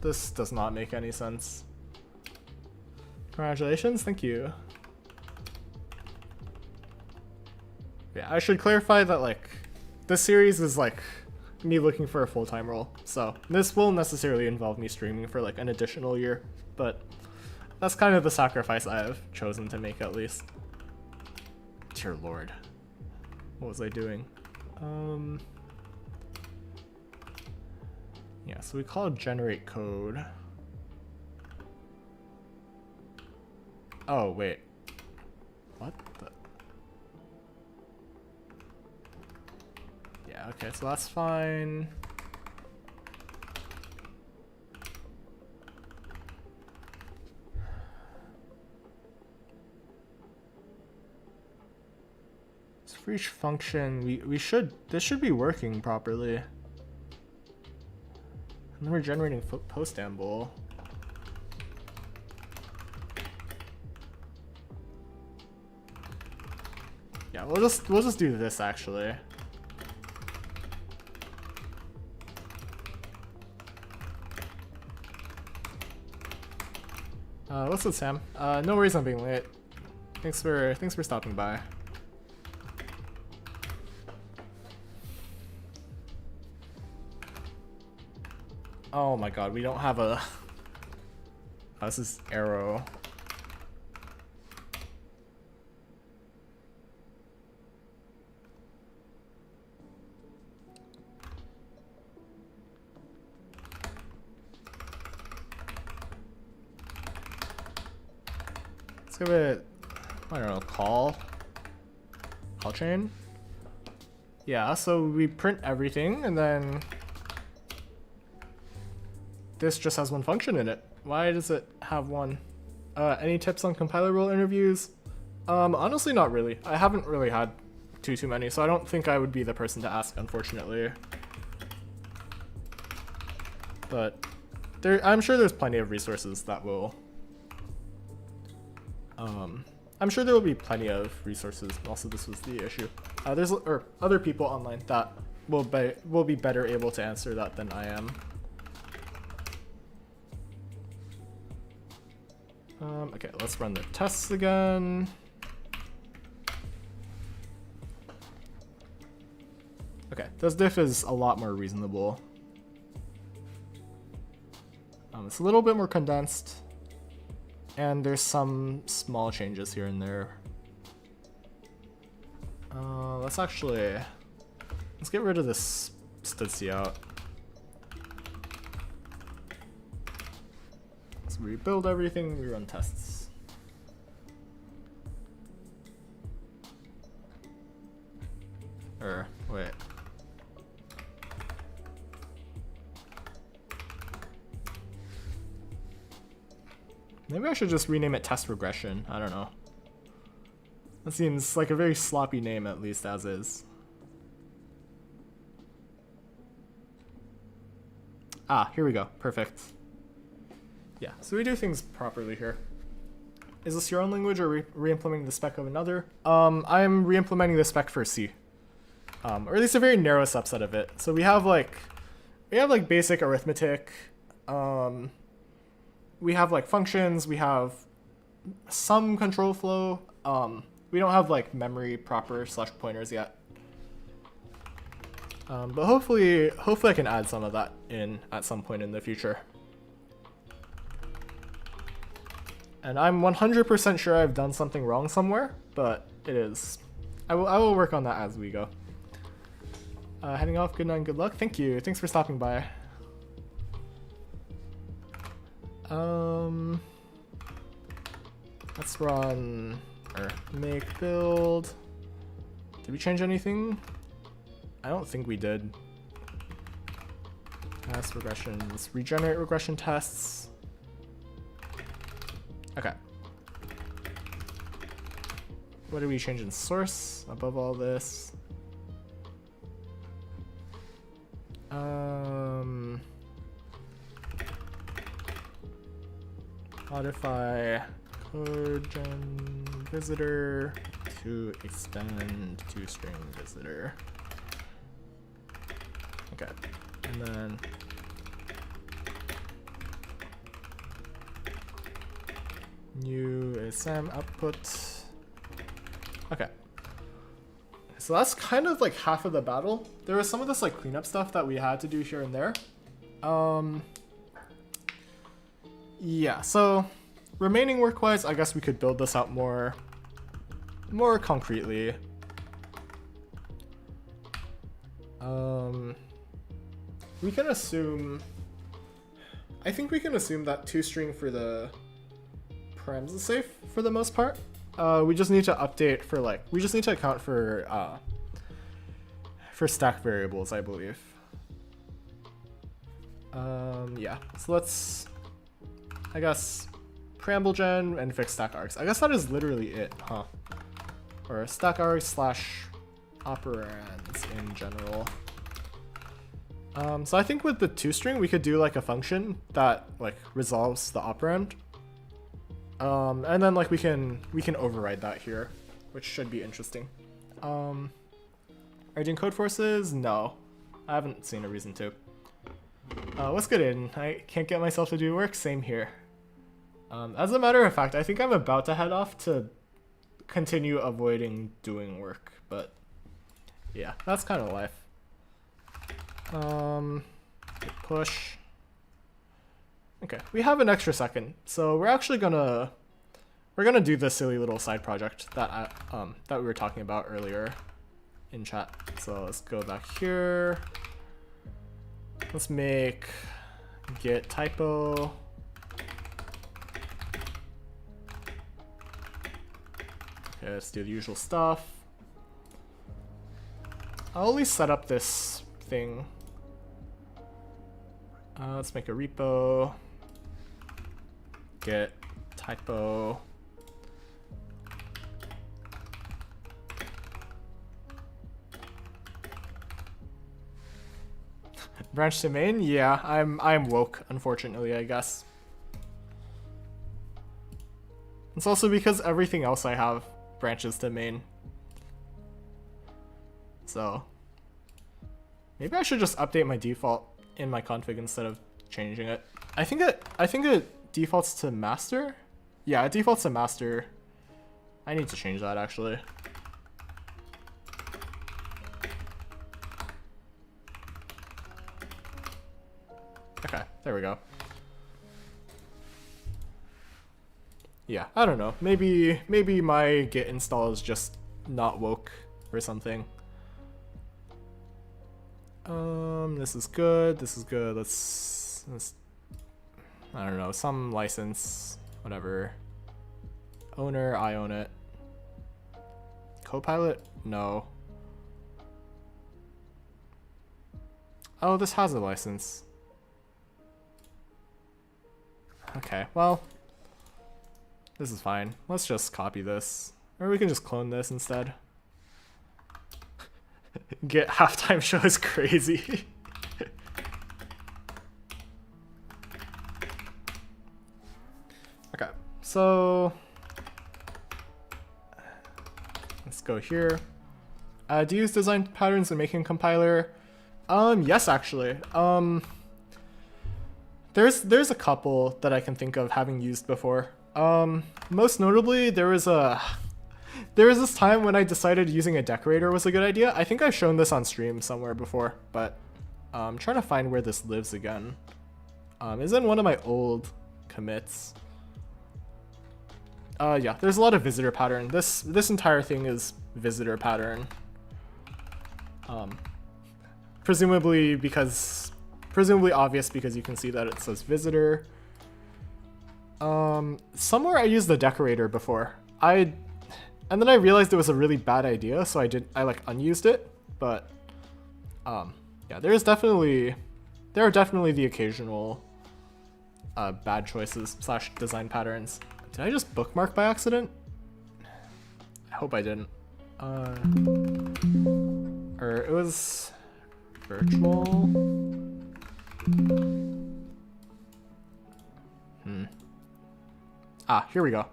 This does not make any sense. Congratulations, thank you. Yeah, I should clarify that like this series is like me looking for a full-time role, so this won't necessarily involve me streaming for like an additional year, but that's kind of the sacrifice I have chosen to make at least. Dear Lord, what was I doing? Yeah, so we call it generate code. Oh wait, what the? Yeah, okay, so that's fine. So for each function, this should be working properly. And then we're generating preamble. Yeah, we'll just do this actually. What's up, Sam? No worries, I'm being late. Thanks for stopping by. Oh my god, we don't have a... Oh, this is arrow. Let's give it, I don't know, call chain. Yeah, so we print everything and then this just has one function in it. Why does it have one? Any tips on compiler role interviews? Honestly, not really. I haven't really had too many, so I don't think I would be the person to ask, unfortunately. But I'm sure there's plenty of resources that will. I'm sure there will be plenty of resources. Also, this was the issue. There's other people online that will be better able to answer that than I am. Okay, let's run the tests again. Okay, this diff is a lot more reasonable. It's a little bit more condensed, and there's some small changes here and there. Let's get rid of this std out. Let's rebuild everything, rerun tests. Wait. Maybe I should just rename it test regression. I don't know. That seems like a very sloppy name, at least as is. Ah, here we go. Perfect. Yeah, so we do things properly here. Is this your own language or re-implementing the spec of another? I'm re-implementing the spec for C. Or at least a very narrow subset of it. So we have like basic arithmetic. We have like functions, we have some control flow. We don't have like memory proper / pointers yet. But hopefully I can add some of that in at some point in the future. And I'm 100% sure I've done something wrong somewhere, but it is. I will work on that as we go. Heading off, good night and good luck. Thank you, thanks for stopping by. Let's run or make build. Did we change anything? I don't think we did. Test regressions, regenerate regression tests. Okay. What did we change in source above all this? Modify codegen visitor to extend to string visitor. Okay, and then new ASM output. Okay. So that's kind of like half of the battle. There was some of this like cleanup stuff that we had to do here and there. Yeah, so remaining work-wise, I guess we could build this out more concretely. We can assume, I think we can assume that toString for the params is safe for the most part. We just need to update for like, we just need to account for stack variables, I believe. Yeah, so let's, I guess, preamble gen and fix stack args. I guess that is literally it, huh? Or stack args / operands in general. So I think with the toString, we could do like a function that like resolves the operand. And then like we can override that here, which should be interesting. Are you doing code forces? No, I haven't seen a reason to. What's good, Aiden? I can't get myself to do work. Same here. As a matter of fact, I think I'm about to head off to continue avoiding doing work, but yeah, that's kind of life. Push. Okay, we have an extra second, so we're actually gonna do this silly little side project that that we were talking about earlier in chat. So let's go back here. Let's make git typo. Okay, let's do the usual stuff. I'll at least set up this thing. Let's make a repo. Git typo. Branch to main? Yeah, I'm woke, unfortunately, I guess. It's also because everything else I have branches to main. So maybe I should just update my default in my config instead of changing it. I think it defaults to master. Yeah, it defaults to master. I need to change that actually. Okay, there we go. Yeah, I don't know. Maybe my git install is just not woke or something. This is good. This is good. Let's I don't know, some license, whatever. Owner, I own it. Copilot? No. Oh, this has a license. Okay, well, this is fine. Let's just copy this. Or we can just clone this instead. Get halftime show is crazy. Okay, so let's go here. Do you use design patterns in making compiler? Yes, actually. There's a couple that I can think of having used before. Most notably, there was this time when I decided using a decorator was a good idea. I think I've shown this on stream somewhere before, but I'm trying to find where this lives again. It's in one of my old commits. Yeah, there's a lot of visitor pattern. This entire thing is visitor pattern. Presumably obvious because you can see that it says visitor. Somewhere I used the decorator before. And then I realized it was a really bad idea, so I like unused it. But yeah, there are definitely the occasional bad choices / design patterns. Did I just bookmark by accident? I hope I didn't. Or it was virtual. Ah, here we go.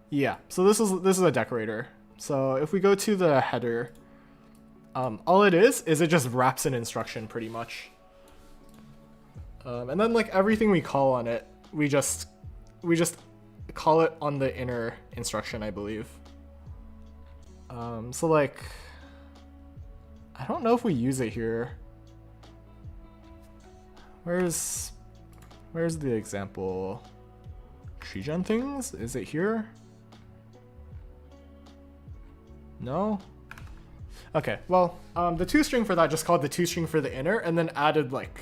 Yeah, so this is a decorator. So if we go to the header, all it is it just wraps an instruction pretty much. And then like everything we call on it, we just call it on the inner instruction, I believe. So like, I don't know if we use it here. Where's the example? Tree-gen things? Is it here? No? Okay, well, the toString for that just called the toString for the inner and then added like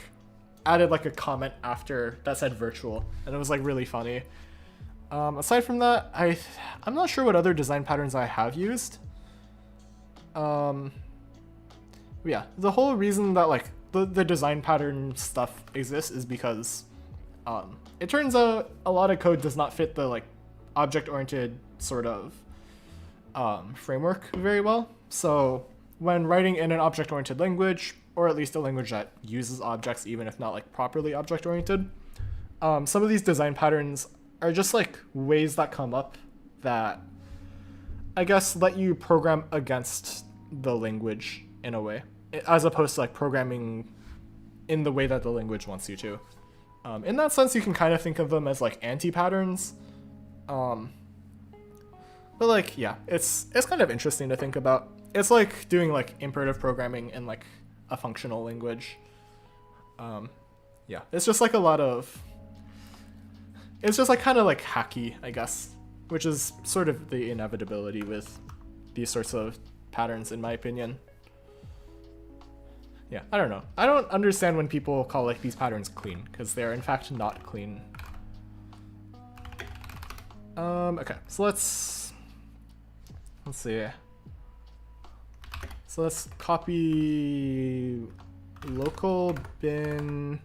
a comment after that said virtual, and it was like really funny. Aside from that, I'm not sure what other design patterns I have used. Yeah, the whole reason that like the design pattern stuff exists is because it turns out a lot of code does not fit the like object-oriented sort of framework very well. So when writing in an object-oriented language, or at least a language that uses objects even if not like properly object-oriented, some of these design patterns are just like ways that come up that I guess let you program against the language in a way, as opposed to like programming in the way that the language wants you to. In that sense, you can kind of think of them as like anti-patterns. But like, yeah, it's kind of interesting to think about. It's like doing like imperative programming in like a functional language. Yeah, it's just like a lot of, it's just like kind of like hacky, I guess, which is sort of the inevitability with these sorts of patterns, in my opinion. Yeah, I don't know. I don't understand when people call like these patterns clean, because they're in fact not clean. Okay, so let's see. So let's copy local bin.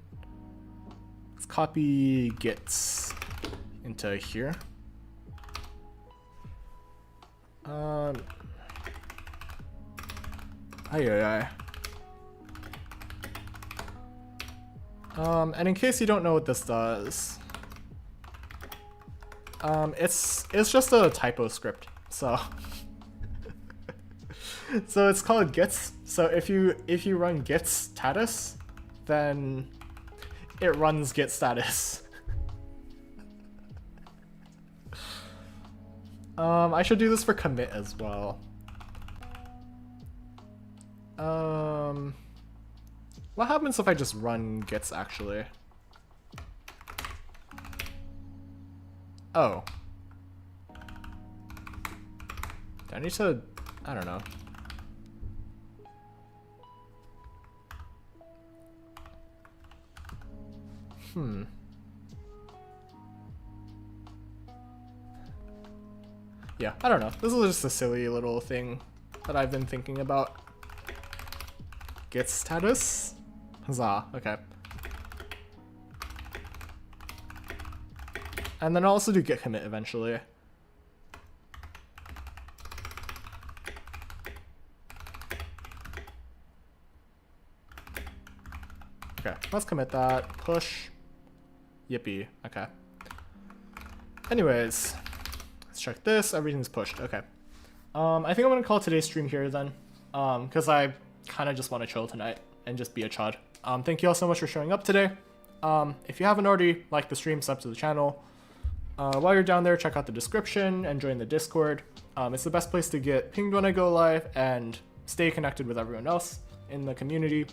Let's copy gits into here. And in case you don't know what this does, it's just a typo script. So so it's called gits. So if you run git status, then it runs git status. I should do this for commit as well. What happens if I just run gits actually? Oh. Do I need to, I don't know. Yeah, I don't know. This is just a silly little thing that I've been thinking about. Git status? Huzzah, okay. And then I'll also do git commit eventually. Okay, let's commit that. Push. Yippee. Okay. Anyways, let's check this. Everything's pushed. Okay. I think I'm gonna call today's stream here then, because I kind of just want to chill tonight and just be a chud. Thank you all so much for showing up today. If you haven't already liked the stream, sub to the channel. While you're down there, check out the description and join the Discord. It's the best place to get pinged when I go live and stay connected with everyone else in the community.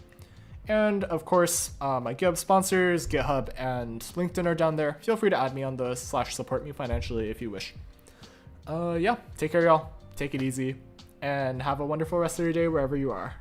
And of course, my GitHub sponsors, GitHub and LinkedIn are down there. Feel free to add me on those / support me financially if you wish. Yeah, take care y'all. Take it easy and have a wonderful rest of your day wherever you are.